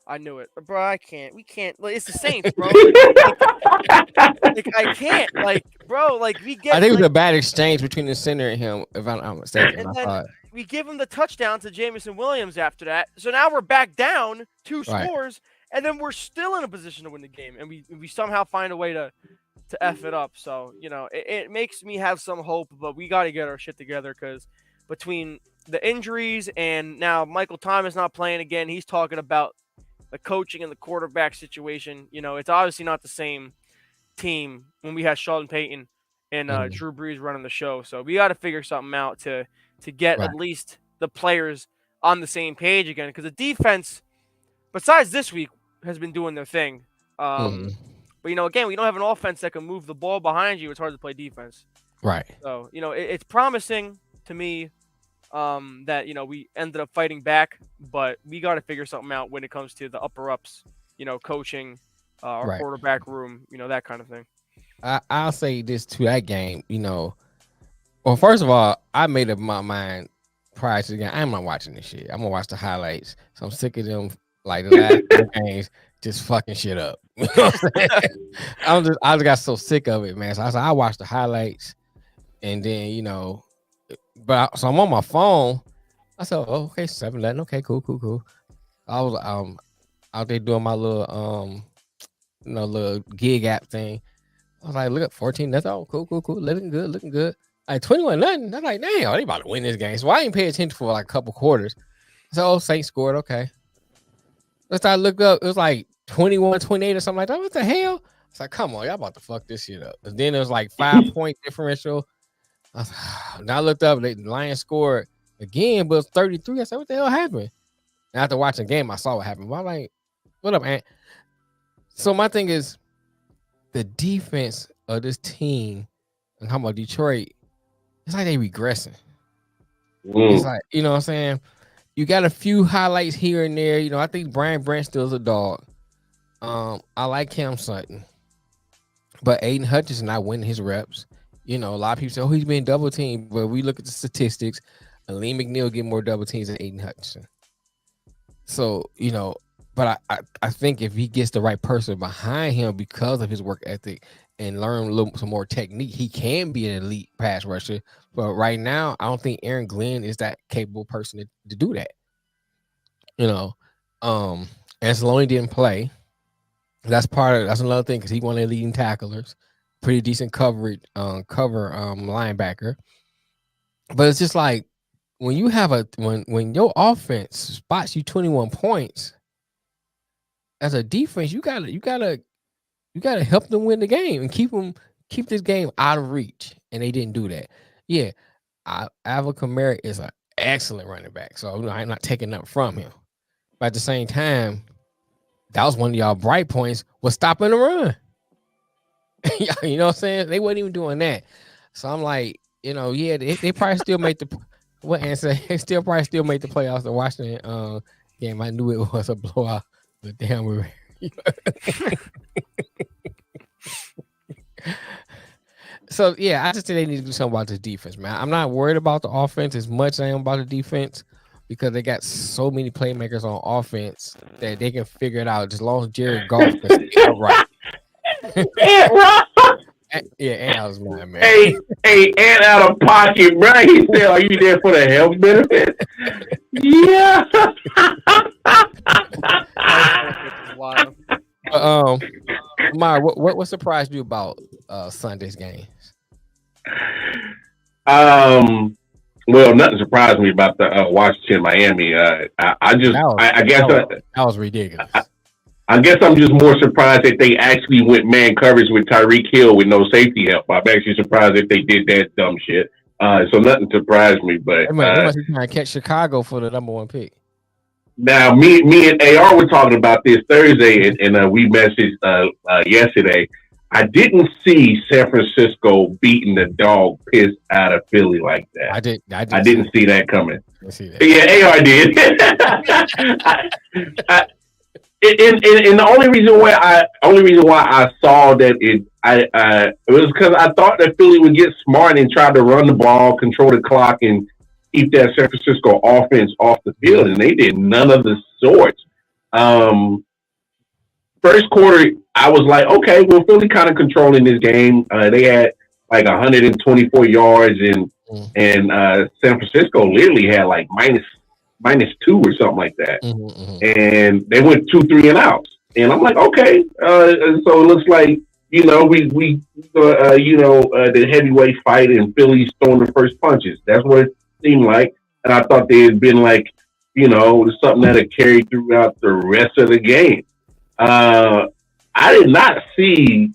I knew it, bro. I can't. We can't. Like, it's the Saints, bro. Like, I can't. Like, bro. Like we get. I think it was like, a bad exchange between the center and him, if I'm not mistaken. and I then thought. we give him the touchdown to Jamison Williams after that. So now we're back down 2 Right. scores, and then we're still in a position to win the game, and we somehow find a way to F it up. So, you know, it makes me have some hope, but we got to get our shit together because between the injuries and now Michael Thomas not playing again, he's talking about the coaching and the quarterback situation. You know, it's obviously not the same team when we had Sheldon Payton and Drew Brees running the show. So we got to figure something out to get Right. at least the players on the same page again because the defense, besides this week, has been doing their thing. But, you know, again, we don't have an offense that can move the ball behind you. It's hard to play defense. Right. So, you know, it's promising to me that, you know, we ended up fighting back, but we got to figure something out when it comes to the upper ups, you know, coaching, our Right. quarterback room, you know, that kind of thing. I'll say this to that game, you know. Well, first of all, I made up my mind prior to the game. I'm not watching this shit. I'm gonna watch the highlights. So I'm sick of them, like the last two games, just fucking shit up. You know what I'm saying? I just got so sick of it, man. So I said I watched the highlights, and then you know, so I'm on my phone. I said, oh, okay, 7-11. Okay, cool. I was out there doing my little you know, little gig app thing. I was like, look at 14. That's all cool. Looking good. Like 21-0. I'm like, damn, they about to win this game. So I didn't pay attention for like a couple quarters. So Saints scored. Okay. Let's I look up. It was like 21-28 or something like that. What the hell? It's like, come on, y'all about to fuck this shit up. But then it was like 5-point differential. Now I looked up, the Lions scored again, but it was 33. I said, what the hell happened? And after watching the game, I saw what happened. But I'm like, what up, man? So my thing is, the defense of this team, and how about Detroit, it's like they regressing. It's like, you know what I'm saying? You got a few highlights here and there. You know, I think Brian Branch still is a dog. I like Cam Sutton. But Aiden Hutchinson not winning his reps. You know, a lot of people say, oh, he's being double teamed. But we look at the statistics, and Lee McNeil get more double teams than Aiden Hutchinson. So, you know, but I think if he gets the right person behind him because of his work ethic and learn some more technique, he can be an elite pass rusher. But right now, I don't think Aaron Glenn is that capable person to do that. You know, and Saloni didn't play. That's another thing because he one of the leading tacklers, pretty decent cover linebacker. But it's just like when you have when your offense spots you 21 points. As a defense, you gotta help them win the game and keep this game out of reach. And they didn't do that. Yeah, Alvin Kamara is an excellent running back, so you know, I'm not taking nothing from him. But at the same time, that was one of y'all bright points was stopping the run. You know what I'm saying? They wasn't even doing that. So I'm like, you know, yeah, they probably still make the they still probably still make the playoffs. The Washington game, I knew it was a blowout. But damn, so yeah, I just think they need to do something about the defense, man. I'm not worried about the offense as much as I am about the defense because they got so many playmakers on offense that they can figure it out as long as Jared Goff can stay upright. Yeah, and I was mad, man. Hey, and out of pocket, bro. He said, "Are you there for the health benefit?" Yeah. Mara, what surprised you about Sunday's games? Well, nothing surprised me about the Washington Miami. I guess that was ridiculous. I guess I'm just more surprised that they actually went man coverage with Tyreek Hill with no safety help. I'm actually surprised that they did that dumb shit. So nothing surprised me. But they must be trying to catch Chicago for the #1 pick. Now, me and AR were talking about this Thursday, and we messaged yesterday. I didn't see San Francisco beating the dog piss out of Philly like that. I didn't see that coming. See that. Yeah, AR did. And the only reason why I saw that it was because I thought that Philly would get smart and try to run the ball, control the clock, and keep that San Francisco offense off the field, and they did none of the sorts. First quarter, I was like, okay, well, Philly kind of controlling this game. They had like 124 yards, and San Francisco literally had like -2 or something like that. And they went 2 3 and outs. And I'm like, okay. So it looks like, we the heavyweight fight and Philly's throwing the first punches. That's what it seemed like. And I thought they had been like, something that had carried throughout the rest of the game. I did not see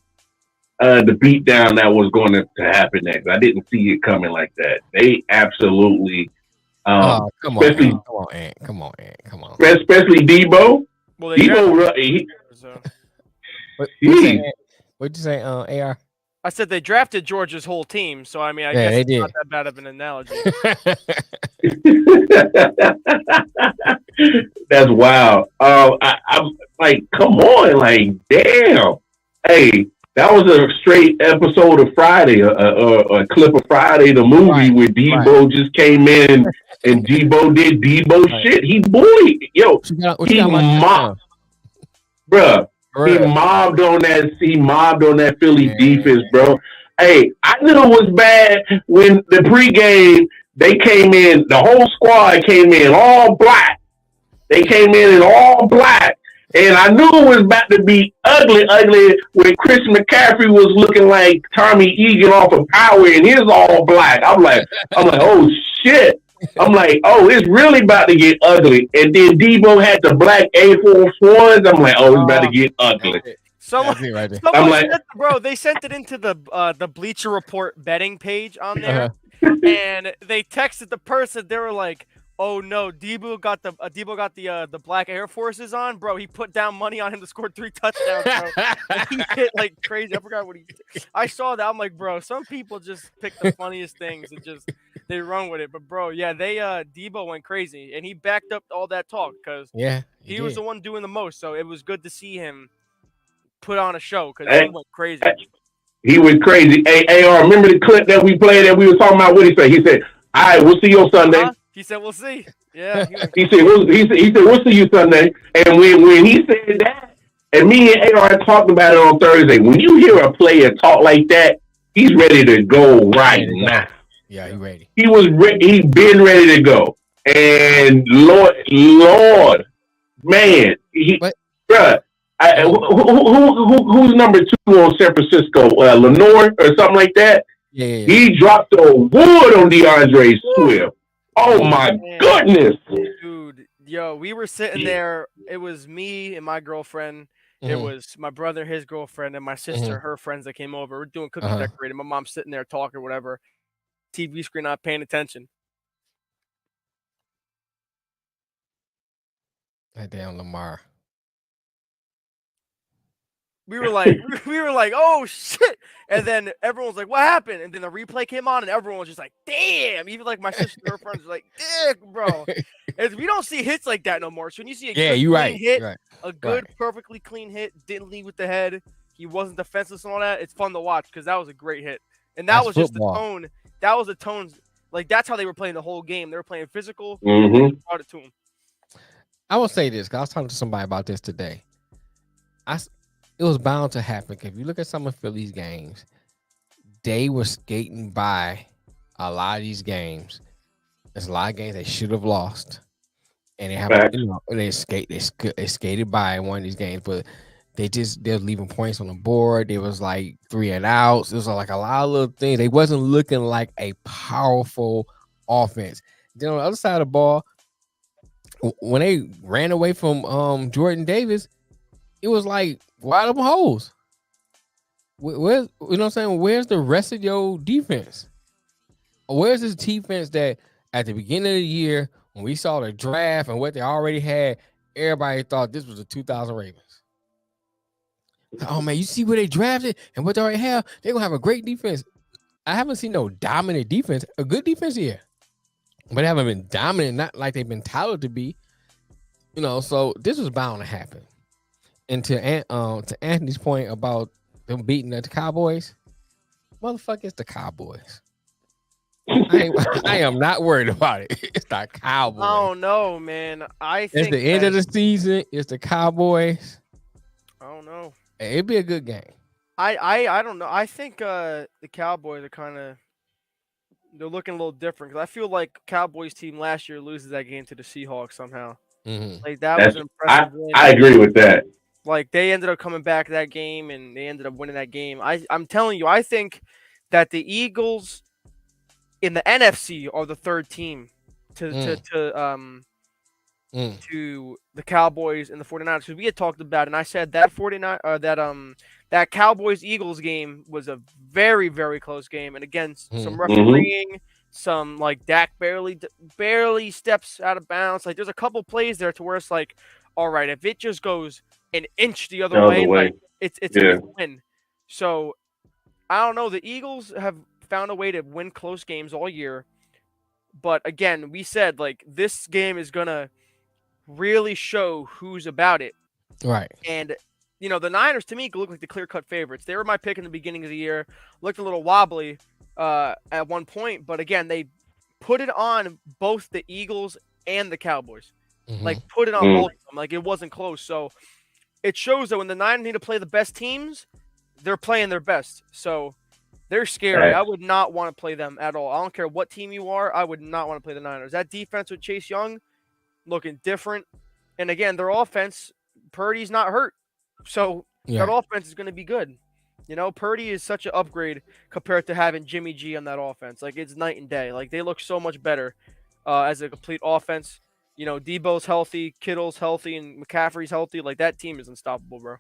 the beatdown that was going to happen next. I didn't see it coming like that. They absolutely come on, Ant. Especially Debo. Well, what'd you say, AR? I said they drafted Georgia's whole team, so I mean, I guess it's not that bad of an analogy. That's wild. I'm like, come on, like, damn. Hey, that was a straight episode of Friday, a clip of Friday, the movie, where Debo just came in and Debo did Debo shit. He bullied, he mobbed, bruh. He mobbed on that Philly defense, bro. Hey, I knew it was bad when the pregame they came in. The whole squad came in all black. They came in all black, and I knew it was about to be ugly when Chris McCaffrey was looking like Tommy Egan off of Power in his all black. I'm like, oh shit. I'm like, oh, it's really about to get ugly. And then Debo had the black Air Force Ones. I'm like, oh, it's about to get ugly. They sent it into the Bleacher Report betting page on there, and they texted the person. They were like, "Oh no, Debo got the black Air Forces on, bro. He put down money on him to score 3 touchdowns, bro. He hit like crazy. I forgot what he did. I saw that. I'm like, bro, some people just pick the funniest things and just they run with it. But bro, yeah, Debo went crazy, and he backed up all that talk because he was the one doing the most. So it was good to see him put on a show because he went crazy. He went crazy. Hey, AR, remember the clip that we played that we were talking about? What he said? He said, "All right, we'll see you on Sunday." He said, "We'll see." Yeah. He said, "We'll see you Sunday." And when he said that, and me and AR talked about it on Thursday. When you hear a player talk like that, he's ready to go right now. Yeah, he's ready. He been ready to go. And Lord, man, bruh. Who's number 2 on San Francisco? Lenore or something like that. Yeah. He dropped the wood on DeAndre Swift. Oh my goodness, dude! Yo, we were sitting there. It was me and my girlfriend. It was my brother, his girlfriend, and my sister, her friends that came over. We're doing cookie decorating. My mom's sitting there talking, whatever. TV screen, not paying attention. That damn Lamar. We were like, oh shit! And then everyone was like, what happened? And then the replay came on, and everyone was just like, damn! Even like my sister and her friends were like, dick, bro. And we don't see hits like that no more. So when you see a good, perfectly clean hit, didn't lead with the head, he wasn't defenseless and all that, it's fun to watch because that was a great hit. And that was just the tone. That was the tone. Like that's how they were playing the whole game. They were playing physical. Brought it to him. I will say this, because I was talking to somebody about this today. It was bound to happen. If you look at some of Philly's games, they were skating by a lot of these games. There's a lot of games they should have lost, and they skated by one of these games, but they're leaving points on the board. There was like 3 and outs. There was like a lot of little things. They wasn't looking like a powerful offense. Then on the other side of the ball, when they ran away from Jordan Davis, it was like wide open holes. Where's you know what I'm saying? Where's the rest of your defense? Where's this defense that at the beginning of the year, when we saw the draft and what they already had, everybody thought this was the 2000 Ravens. Oh man, you see where they drafted and what they already have? They're gonna have a great defense. I haven't seen no dominant defense, a good defense here, but they haven't been dominant, not like they've been touted to be. So this was bound to happen. And to Anthony's point about them beating the Cowboys, motherfucker, it's the Cowboys. I am not worried about it. It's the Cowboys. Oh no, man. I think it's the end of the season. It's the Cowboys. I don't know. It'd be a good game. I don't know. I think the Cowboys are they're looking a little different because I feel like Cowboys team last year loses that game to the Seahawks somehow. Mm-hmm. Like that was an impressive win. I agree with that. Like they ended up coming back that game and they ended up winning that game. I'm telling you, I think that the Eagles in the NFC are the third team to the Cowboys and the 49ers, because we had talked about it, and I said that that Cowboys Eagles game was a very, very close game, and again, some refereeing, some like Dak barely steps out of bounds. Like there's a couple plays there to where it's like, all right, if it just goes an inch the other way. Like it's a win. So I don't know. The Eagles have found a way to win close games all year, but again, we said like this game is gonna really show who's about it. Right. And the Niners to me look like the clear-cut favorites. They were my pick in the beginning of the year. Looked a little wobbly at one point, but again, they put it on both the Eagles and the Cowboys. Mm-hmm. Like put it on both of them. Like it wasn't close. So it shows that when the Niners need to play the best teams, they're playing their best. So they're scary. Right. I would not want to play them at all. I don't care what team you are. I would not want to play the Niners. That defense with Chase Young looking different. And again, their offense, Purdy's not hurt. So that offense is going to be good. Purdy is such an upgrade compared to having Jimmy G on that offense. Like it's night and day. Like they look so much better as a complete offense. Debo's healthy, Kittle's healthy, and McCaffrey's healthy. Like that team is unstoppable, bro.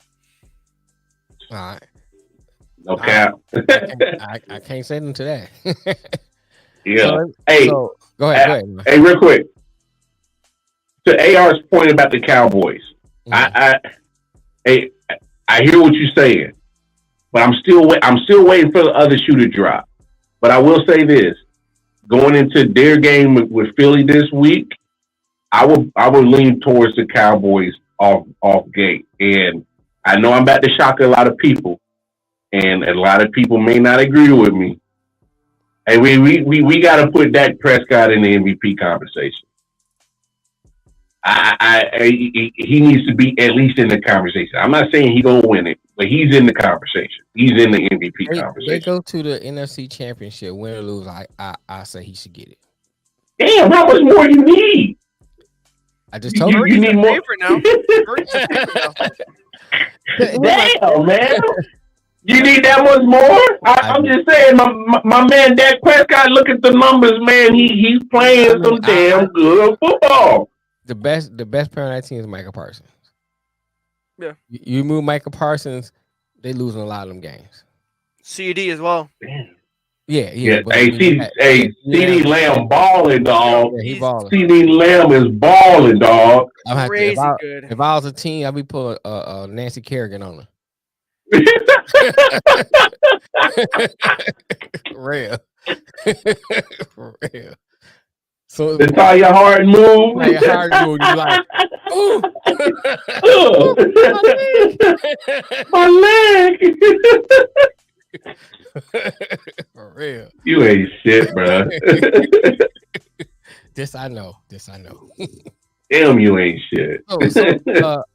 All right. Okay. I can't say them to that. Yeah. So, go ahead. Hey, real quick. To AR's point about the Cowboys, I hear what you're saying, but I'm still waiting for the other shoe to drop. But I will say this: going into their game with Philly this week, I would lean towards the Cowboys off gate, and I know I'm about to shock a lot of people, and a lot of people may not agree with me. And we got to put Dak Prescott in the MVP conversation. He needs to be at least in the conversation. I'm not saying he's gonna win it, but he's in the conversation. He's in the MVP conversation. They go to the NFC Championship, win or lose. I say he should get it. Damn, how much more you need? I just told you need more. Now. Damn, man. You need that much more? I'm just saying, my man Dak Prescott, look at the numbers, man. He's playing some damn good football. The best player on that team is Michael Parsons. Yeah. You move Michael Parsons, they losing a lot of them games. CD as well. Yeah. Hey, CD Lamb balling, dog. Yeah, he balling. CD Lamb is balling, dog. Crazy good. If I was a team, I'd be putting Nancy Kerrigan on her. Real. Real. So it's how your heart moves. Like a hard move. You're like, ooh, my leg. For real. You ain't shit, bro. This I know. Damn, you ain't shit.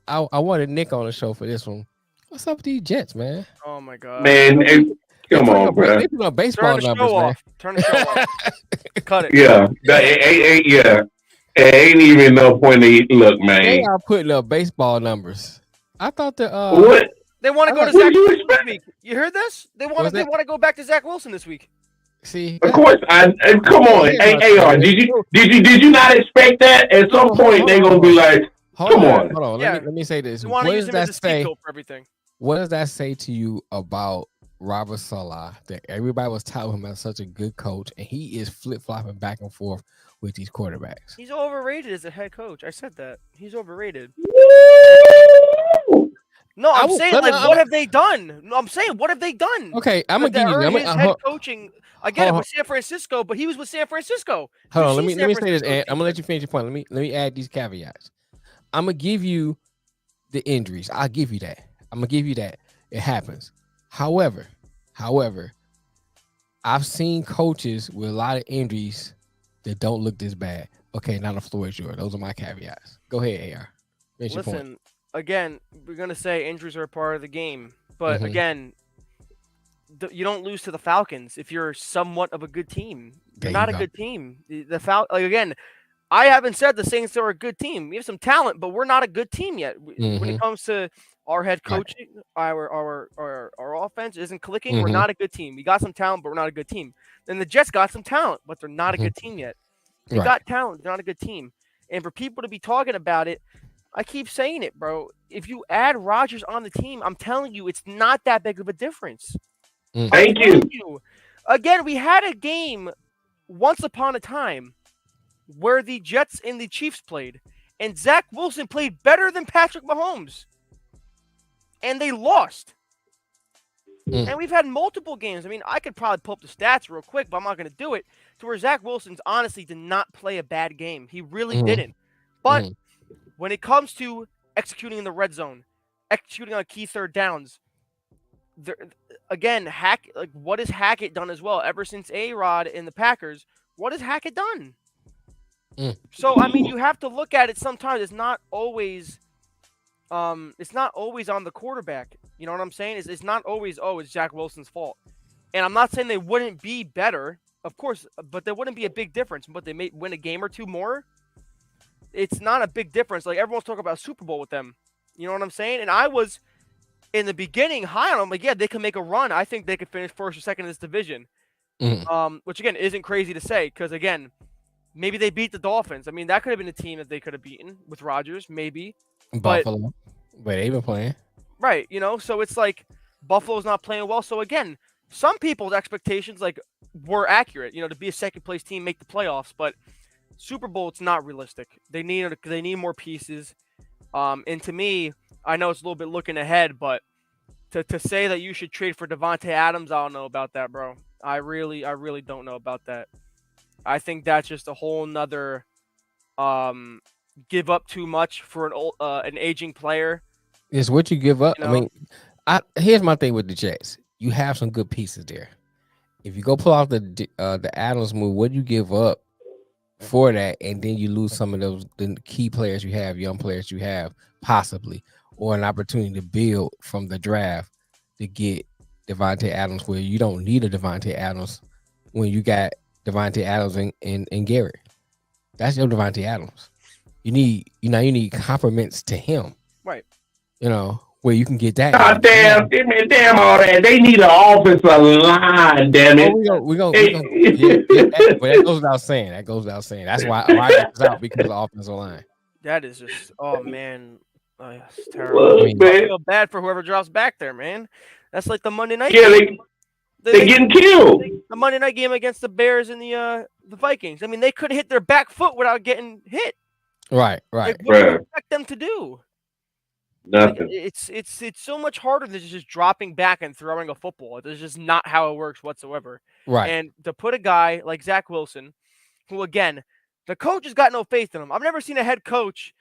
I wanted Nick on the show for this one. What's up with these Jets, man? Oh my god, man! Hey, come on, bro. They put on baseball numbers, man. Turn the show off. Cut it. Yeah, yeah. It ain't even no point to look, man. They are putting up baseball numbers. I thought what? They want to go to Zach Wilson this week. You heard this? They want to go back to Zach Wilson this week. See, of course. Come on, AR. Did you not expect that? At some point, they're gonna be like, "Come on." Hold on. Let me say this. What does that say? For everything. What does that say to you about Robert Saleh? That everybody was touting him as such a good coach, and he is flip flopping back and forth with these quarterbacks. He's overrated as a head coach. I said that. He's overrated. No, I'm saying, what have they done? No, I'm saying, what have they done? Okay, I'm gonna give you his head coaching. I get it with San Francisco, but he was with San Francisco. Hold on, let me say this, Ed. I'm gonna let you finish your point. Let me add these caveats. I'm gonna give you the injuries. I'll give you that. I'm gonna give you that. It happens. However, I've seen coaches with a lot of injuries that don't look this bad. Okay, now the floor is yours. Those are my caveats. Go ahead, AR. Make your point. Listen, again, we're gonna say injuries are a part of the game, but again, you don't lose to the Falcons if you're somewhat of a good team. You're not a good team. Again, I haven't said the Saints are a good team. We have some talent, but we're not a good team yet. When it comes to our head coaching, our offense isn't clicking. We're not a good team. We got some talent, but we're not a good team. Then the Jets got some talent, but they're not a good team yet. They got talent, they're not a good team. And for people to be talking about it, I keep saying it, bro. If you add Rodgers on the team, I'm telling you, it's not that big of a difference. Thank you. Again, we had a game once upon a time where the Jets and the Chiefs played, and Zach Wilson played better than Patrick Mahomes. And they lost. And we've had multiple games. I mean, I could probably pull up the stats real quick, but I'm not going to do it. To where Zach Wilson's honestly did not play a bad game. He really didn't. But when it comes to executing in the red zone, executing on key third downs, again, what has Hackett done as well? Ever since A-Rod in the Packers, what has Hackett done? So, I mean, you have to look at it sometimes. It's not always on the quarterback. You know what I'm saying? It's not always, it's Zach Wilson's fault. And I'm not saying they wouldn't be better, of course, but there wouldn't be a big difference. But they may win a game or two more. It's not a big difference. Like, everyone's talking about Super Bowl with them. You know what I'm saying? And I was, in the beginning, high on them. Like, yeah, they can make a run. I think they could finish first or second in this division. Which, again, isn't crazy to say. Because, again, maybe they beat the Dolphins. I mean, that could have been a team that they could have beaten with Rodgers, maybe. Buffalo. But they've been playing. Right, so it's like Buffalo's not playing well. So, again, some people's expectations, were accurate, to be a second-place team, make the playoffs. But Super Bowl, it's not realistic. They need more pieces. And to me, I know it's a little bit looking ahead, but to say that you should trade for Devontae Adams, I don't know about that, bro. I really don't know about that. I think that's just a whole nother give up too much for an aging player. It's what you give up. I mean, here's my thing with the Jets. You have some good pieces there. If you go pull off the Adams move, what do you give up for that? And then you lose some of the key players you have, young players you have, possibly, or an opportunity to build from the draft to get Devontae Adams, where you don't need a Devontae Adams when you got Devontae Adams and Garrett. That's your Devontae Adams. You need compliments to him. Right. Where you can get that. God damn, give me damn all that. They need an offensive line, damn it. But that goes without saying. That's why Rodgers is out, because of the offensive line. That is just, man. It's terrible. I feel bad for whoever drops back there, man. That's like the Monday night game. They're getting killed. The Monday night game against the Bears and the Vikings. I mean, they could hit their back foot without getting hit. Right. What do you expect them to do? Nothing. It's so much harder than just dropping back and throwing a football. It's just not how it works whatsoever. Right. And to put a guy like Zach Wilson, who, again, the coach has got no faith in him. I've never seen a head coach,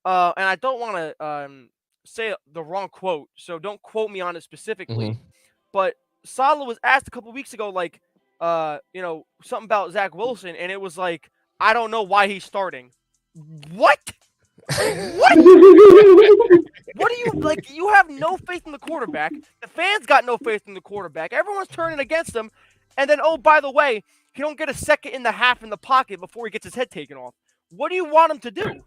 and I don't want to say the wrong quote, so don't quote me on it specifically. But Saleh was asked a couple weeks ago, something about Zach Wilson, and it was like, I don't know why he's starting. What? What? What do you like? You have no faith in the quarterback. The fans got no faith in the quarterback. Everyone's turning against him. And then, by the way, he don't get a second in the half in the pocket before he gets his head taken off. What do you want him to do?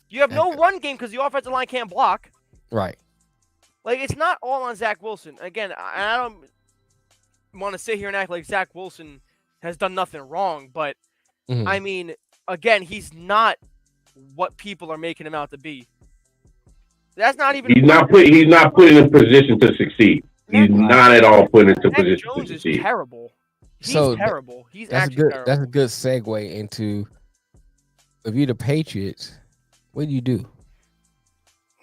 You have no run game because the offensive line can't block. Right. It's not all on Zach Wilson. Again, I don't want to sit here and act like Zach Wilson has done nothing wrong, but I mean, again, he's not what people are making him out to be. That's not even. He's not put in a position to succeed. He's not at all put into position Jones to succeed. Is terrible. He's terrible. He's actually terrible. That's a good segue into, if you're the Patriots, what do?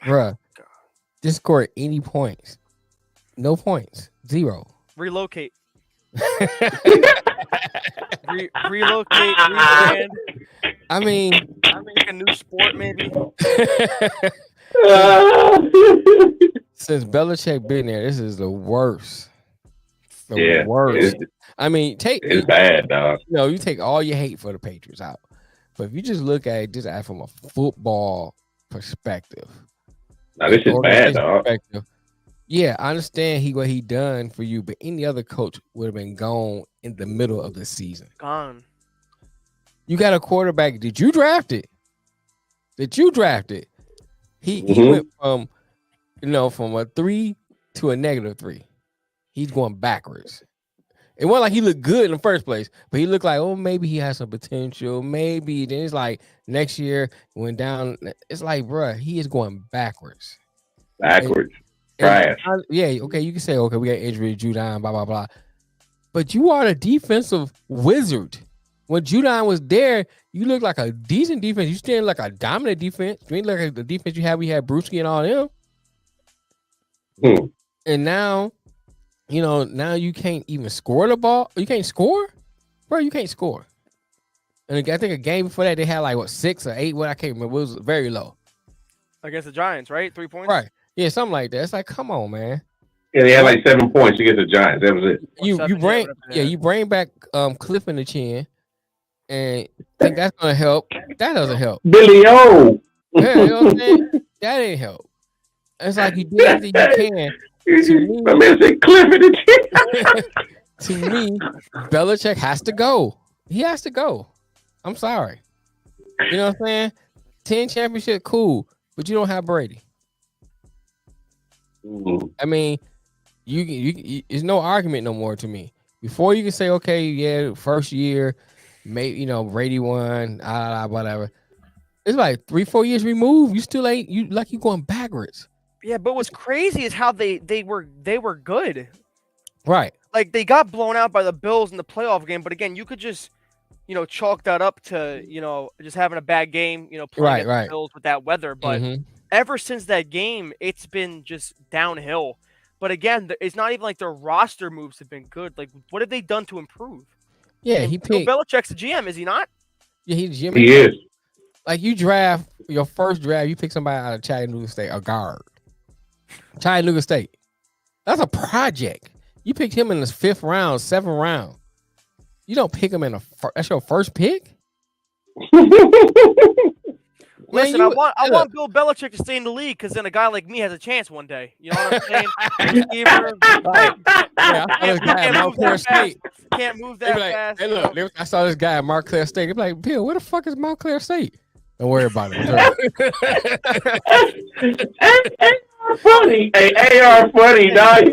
Bruh, just score any points. No points. 0. Relocate. Relocate. Rebrand. I mean, make a new sport, maybe. Since Belichick been there, this is the worst. Yeah, worst. I mean, it's bad, dog. You know, you take all your hate for the Patriots out, but if you just look at it just from a football perspective, now this is bad, dog. Yeah, I understand what he done for you, but any other coach would have been gone in the middle of the season. Gone. You got a quarterback. Did you draft it? He went from from a 3 to a -3. He's going backwards. It wasn't like he looked good in the first place, but he looked like, oh, maybe he has some potential. Maybe. Then it's like next year went down. It's like, bruh, he is going backwards. Trash. Yeah, okay, you can say, okay, we got injury, Judon, blah, blah, blah. But you are the defensive wizard. When Judon was there, you looked like a decent defense. You still like a dominant defense. You ain't like the defense you had. We had Brewski and all them. And now, now you can't even score the ball. You can't score? Bro, you can't score. And I think a game before that, they had like, 6 or 8? What I can't remember. It was very low. Against the Giants, right? 3 points? Right. Yeah, something like that. It's like, come on, man. Yeah, they had like 7 points against the Giants. That was it. You bring back Cliff in the chin, and think that's gonna help. That doesn't help. Billy O. Yeah, you know what I'm saying? That ain't help. It's like you did everything you can. My man said Cliff in the chin. To me, Belichick has to go. He has to go. I'm sorry. You know what I'm saying? 10 championship, cool, but you don't have Brady. I mean, you there's no argument no more to me. Before you can say, okay, yeah, first year, maybe Brady won, whatever. It's like 3-4 years removed. You still ain't you going backwards. Yeah, but what's crazy is how they were good. Right. Like they got blown out by the Bills in the playoff game, but again, you could just chalk that up to just having a bad game, playing against the Bills with that weather, but. Ever since that game, it's been just downhill. But again, it's not even like their roster moves have been good. Like, what have they done to improve? Yeah, he picked. Belichick's the GM, is he not? Yeah, he's the GM. He is. Like you draft your first draft, you pick somebody out of Chattanooga State, a guard. Chattanooga State. That's a project. You picked him in the 5th round, 7th round. You don't pick him that's your first pick. Listen, I want Bill Belichick to stay in the league because then a guy like me has a chance one day. You know what I'm saying? Can't move that fast. Hey, look, I saw this guy at Montclair State. They're like, Bill, where the fuck is Montclair State? Don't worry about it. Funny. Hey, AR funny, dog.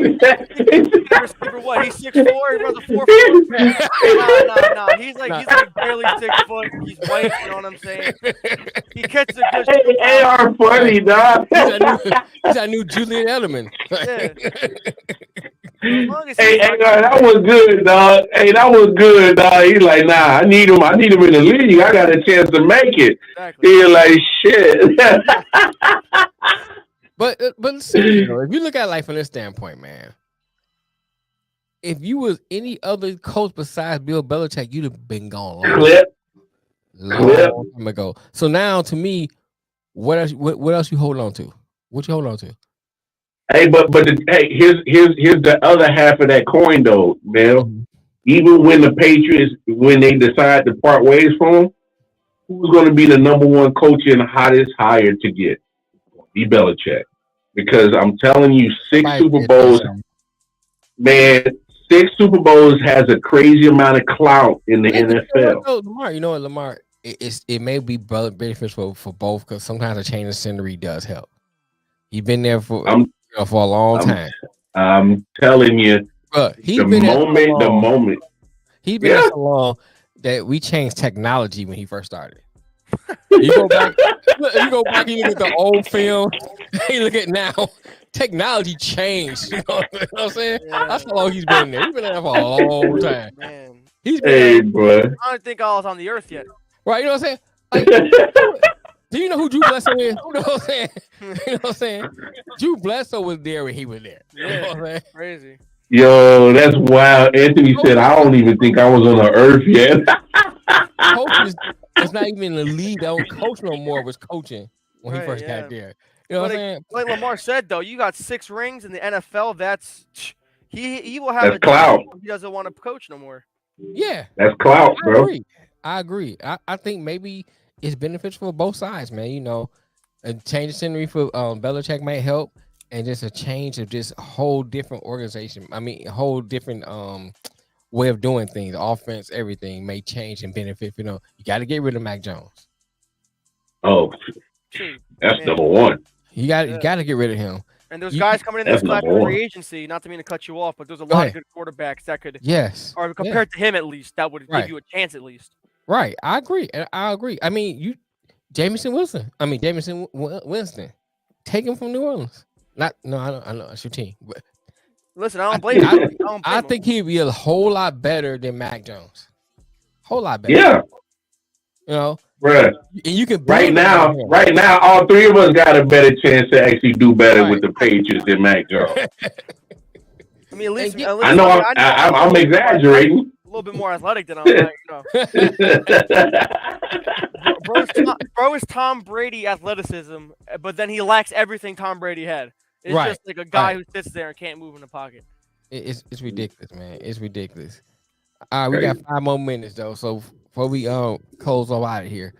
What? He's 6'4". He runs a 4.4. No. He's like barely 6 foot. He's white. You know what I'm saying? He catches a good. Hey, AR funny, dog. He's our new Julian Edelman. Hey, that was good, dog. Hey, that was good, dog. He's like, nah, I need him in the league. I got a chance to make it. Exactly. He's like, shit. But see, if you look at life from this standpoint, man, if you was any other coach besides Bill Belichick, you'd have been gone long time ago. So now, to me, what else you hold on to? What you hold on to? Hey, but here's the other half of that coin, though, man. Even when the Patriots, when they decide to part ways from him, who's going to be the number one coach and hottest hire to get? Be Belichick. Because I'm telling you, 6 Super Bowls, man, 6 Super Bowls has a crazy amount of clout in the NFL. Lamar, you know what, Lamar? It may be beneficial for both because sometimes a change of scenery does help. You've been there for a long time. I'm telling you, the moment. He's been there so long that we changed technology when he first started. You go back and you look at the old film. You look at now, technology changed. You know what I'm saying? Yeah. That's how long he's been there. He's been there for a long time. Man. He's been bro. I don't think I was on the earth yet. Right? You know what I'm saying? Like, do you know who Drew Bledsoe is? You know what I'm saying? You know what I'm saying? Drew Bledsoe was there when he was there. You know what I'm saying? Crazy. Yo, that's wild. Anthony said, I don't even think I was on the earth yet. Coaches, it's not even in the league. That don't coach no more. Was coaching when he first got there. You know what I'm saying? Like Lamar said, though, you got 6 rings in the NFL. That's he will have That's clout. He doesn't want to coach no more. Yeah, That's clout, bro. I agree. I think maybe it's beneficial for both sides, man. You know, a change of scenery for Belichick might help, and just a change of just a whole different organization. I mean, a whole different way of doing things, offense, everything may change and benefit. You know, you got to get rid of Mac Jones. Oh, that's number one. You got to get rid of him. And there's guys coming in this class for free agency. Not to mean to cut you off, but there's a lot of good quarterbacks that could, or compared to him at least, that would give you a chance at least. Right, I agree. I mean, Jameson Winston. Take him from New Orleans. I know it's your team, but listen, I don't blame him. I think he'd be a whole lot better than Mac Jones. Whole lot better. Yeah. You know, bruh. And you can right now, all three of us got a better chance to actually do better with the Patriots than Mac Jones. I mean, at least I know I'm exaggerating. A little bit more athletic than I'm. Bro is Tom Brady athleticism, but then he lacks everything Tom Brady had. It's just like a guy who sits there and can't move in the pocket. It's ridiculous, man. It's ridiculous. All right, we got 5 more minutes though, so before we close off out of here,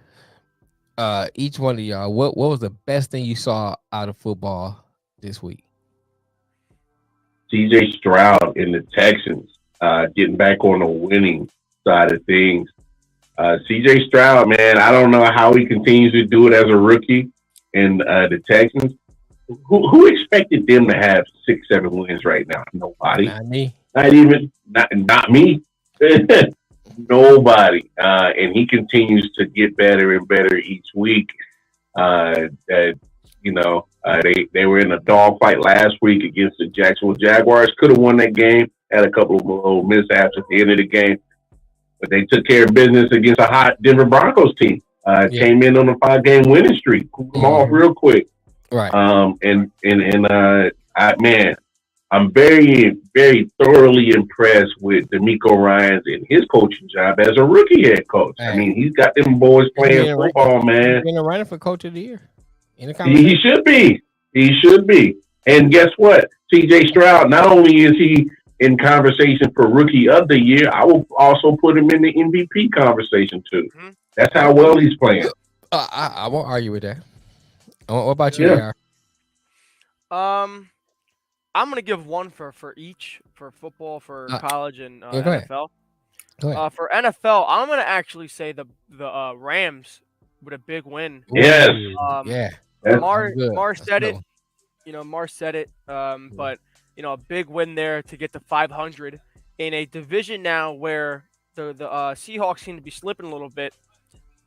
each one of y'all, what was the best thing you saw out of football this week? C.J. Stroud and the Texans getting back on the winning side of things. C.J. Stroud, man, I don't know how he continues to do it as a rookie. And the Texans, who expected them to have 6-7 wins right now? Nobody. Not me. Not me. Nobody. And he continues to get better and better each week. They were in a dogfight last week against the Jacksonville Jaguars. Could have won that game. Had a couple of little mishaps at the end of the game. But they took care of business against a hot Denver Broncos team. Came in on a 5-game winning streak. Cooled them off real quick. Right. I'm very, very thoroughly impressed with DeMeco Ryans and his coaching job as a rookie head coach. I mean, he's got them boys playing football, man. He's been running for coach of the year. He should be. He should be. And guess what? C.J. Stroud, not only is he in conversation for rookie of the year, I will also put him in the MVP conversation too. Mm-hmm. That's how well he's playing. I won't argue with that. What about you, yeah. I'm going to give one for each, for football, for college, and NFL. For NFL, I'm going to actually say the Rams with a big win. Yes. Mar said it. Mar said it. But, a big win there to get to 500 in a division now where the Seahawks seem to be slipping a little bit.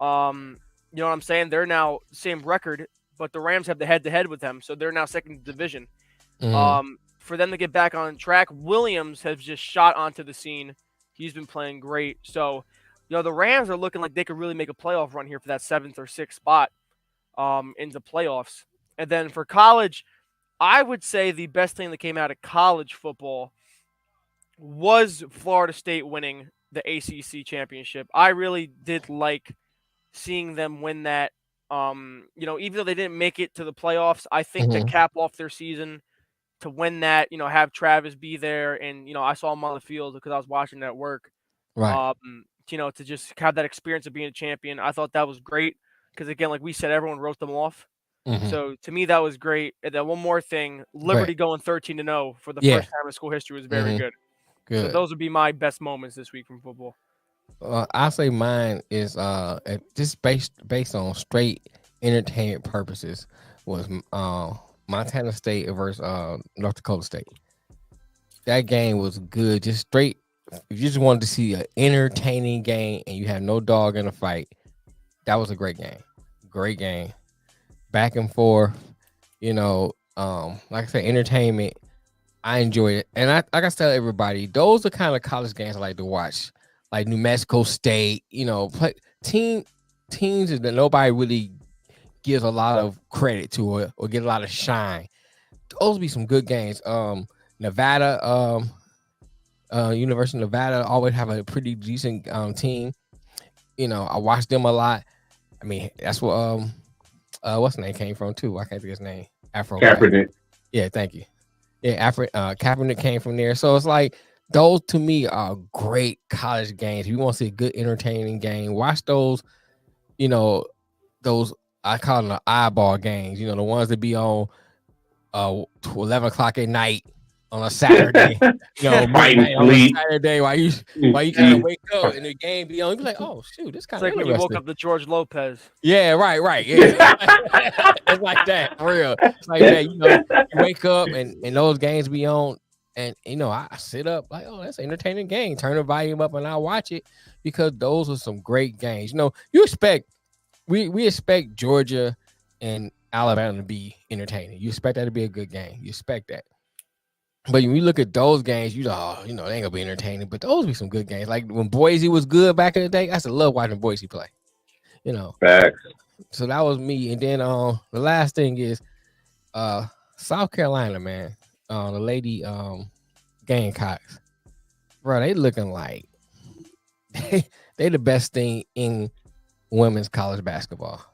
You know what I'm saying? They're now same record, but the Rams have the head-to-head with them, so they're now second in the division. For them to get back on track, Williams has just shot onto the scene. He's been playing great. So, the Rams are looking like they could really make a playoff run here for that 7th or 6th spot into playoffs. And then for college, I would say the best thing that came out of college football was Florida State winning the ACC championship. I really did like seeing them win that. Even though they didn't make it to the playoffs, I think to cap off their season, to win that, have Travis be there, and I saw him on the field because I was watching that work. Right. To just have that experience of being a champion, I thought that was great because again, like we said, everyone wrote them off. So to me, that was great. And then one more thing, Liberty going 13-0 for the first time in school history was very good. So those would be my best moments this week from football. I say mine is just based on straight entertainment purposes was Montana State versus North Dakota State. That game was good. Just straight. If you just wanted to see an entertaining game and you have no dog in the fight, that was a great game. Great game. Back and forth. Like I said, entertainment. I enjoy it. And I tell everybody, those are kind of college games I like to watch. Like New Mexico State, play teams that nobody really gives a lot of credit to or get a lot of shine. Those would be some good games. Nevada, University of Nevada always have a pretty decent team. I watch them a lot. I mean, that's what what's the name came from too. I can't think of his name. Afro. Kaepernick. Yeah, thank you. Yeah, Kaepernick came from there. So it's like those to me are great college games. If you want to see a good entertaining game, watch those, those I call them the eyeball games, the ones that be on 11 o'clock at night on a Saturday, midnight on a Saturday while you kind of wake up and the game be on, you be like, oh shoot, this kind of like when you woke up to George Lopez. Yeah, right. Yeah. It's like that, for real. It's like that, you wake up and those games be on, and I sit up like, oh, that's an entertaining game. Turn the volume up and I watch it because those are some great games. You expect we expect Georgia and Alabama to be entertaining. You expect that to be a good game. You expect that. But when you look at those games, they ain't gonna be entertaining. But those be some good games. Like when Boise was good back in the day, I used to love watching Boise play. Facts. So that was me. And then the last thing is South Carolina, man. The lady Gamecocks. Bro, they looking like they the best thing in women's college basketball.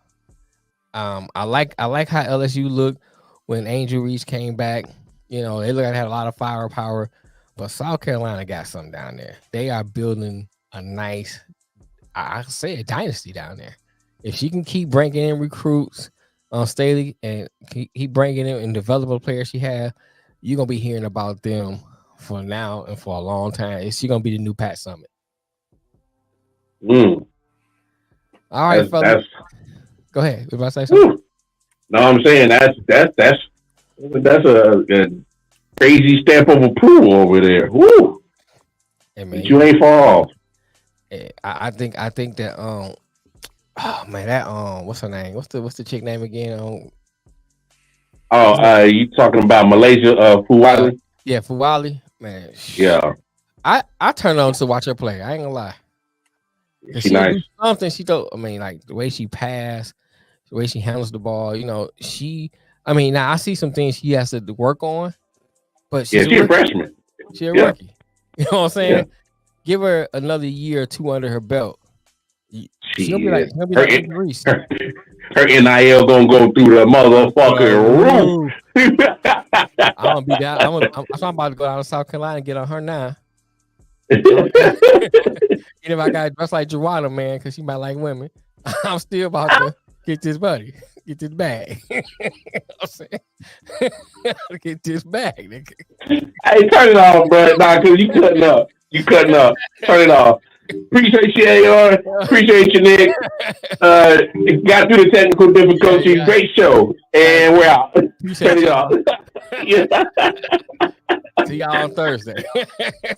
I like how LSU looked when Angel Reese came back. They look like they had a lot of firepower, but South Carolina got something down there. They are building a nice, I say, a dynasty down there. If she can keep bringing in recruits on Staley and keep bringing in and developing the players she has, you're gonna be hearing about them for now and for a long time. Is she gonna be the new Pat Summitt? All right, fellas. Go ahead. You about to say something? No, I'm saying that's a crazy stamp of approval over there. Woo! Hey, man, you ain't far off. I think that oh man, that what's her name? What's the chick name again? You talking about Malaysia? Fuwali? Yeah, Fuwali. Man, yeah. I turned on to watch her play. I ain't gonna lie. She nice. Something she thought. I mean, like the way she passed, the way she handles the ball. Now I see some things she has to work on, but she's a freshman. She's a rookie. You know what I'm saying? Yeah. Give her another year or two under her belt. She'll be like Reese. Her NIL gonna go through the motherfucking roof. I'm gonna be down. I'm about to go down to South Carolina and get on her now. If I got dressed like Joanna, man, because she might like women, I'm still about to get this bag. Get this bag, nigga. Hey, turn it off, bro. Nah, because you cutting up. Turn it off. Appreciate you, AR. Appreciate you, Nick. Got through the technical difficulties. Great show. And we're out. Turn it off. See y'all on Thursday.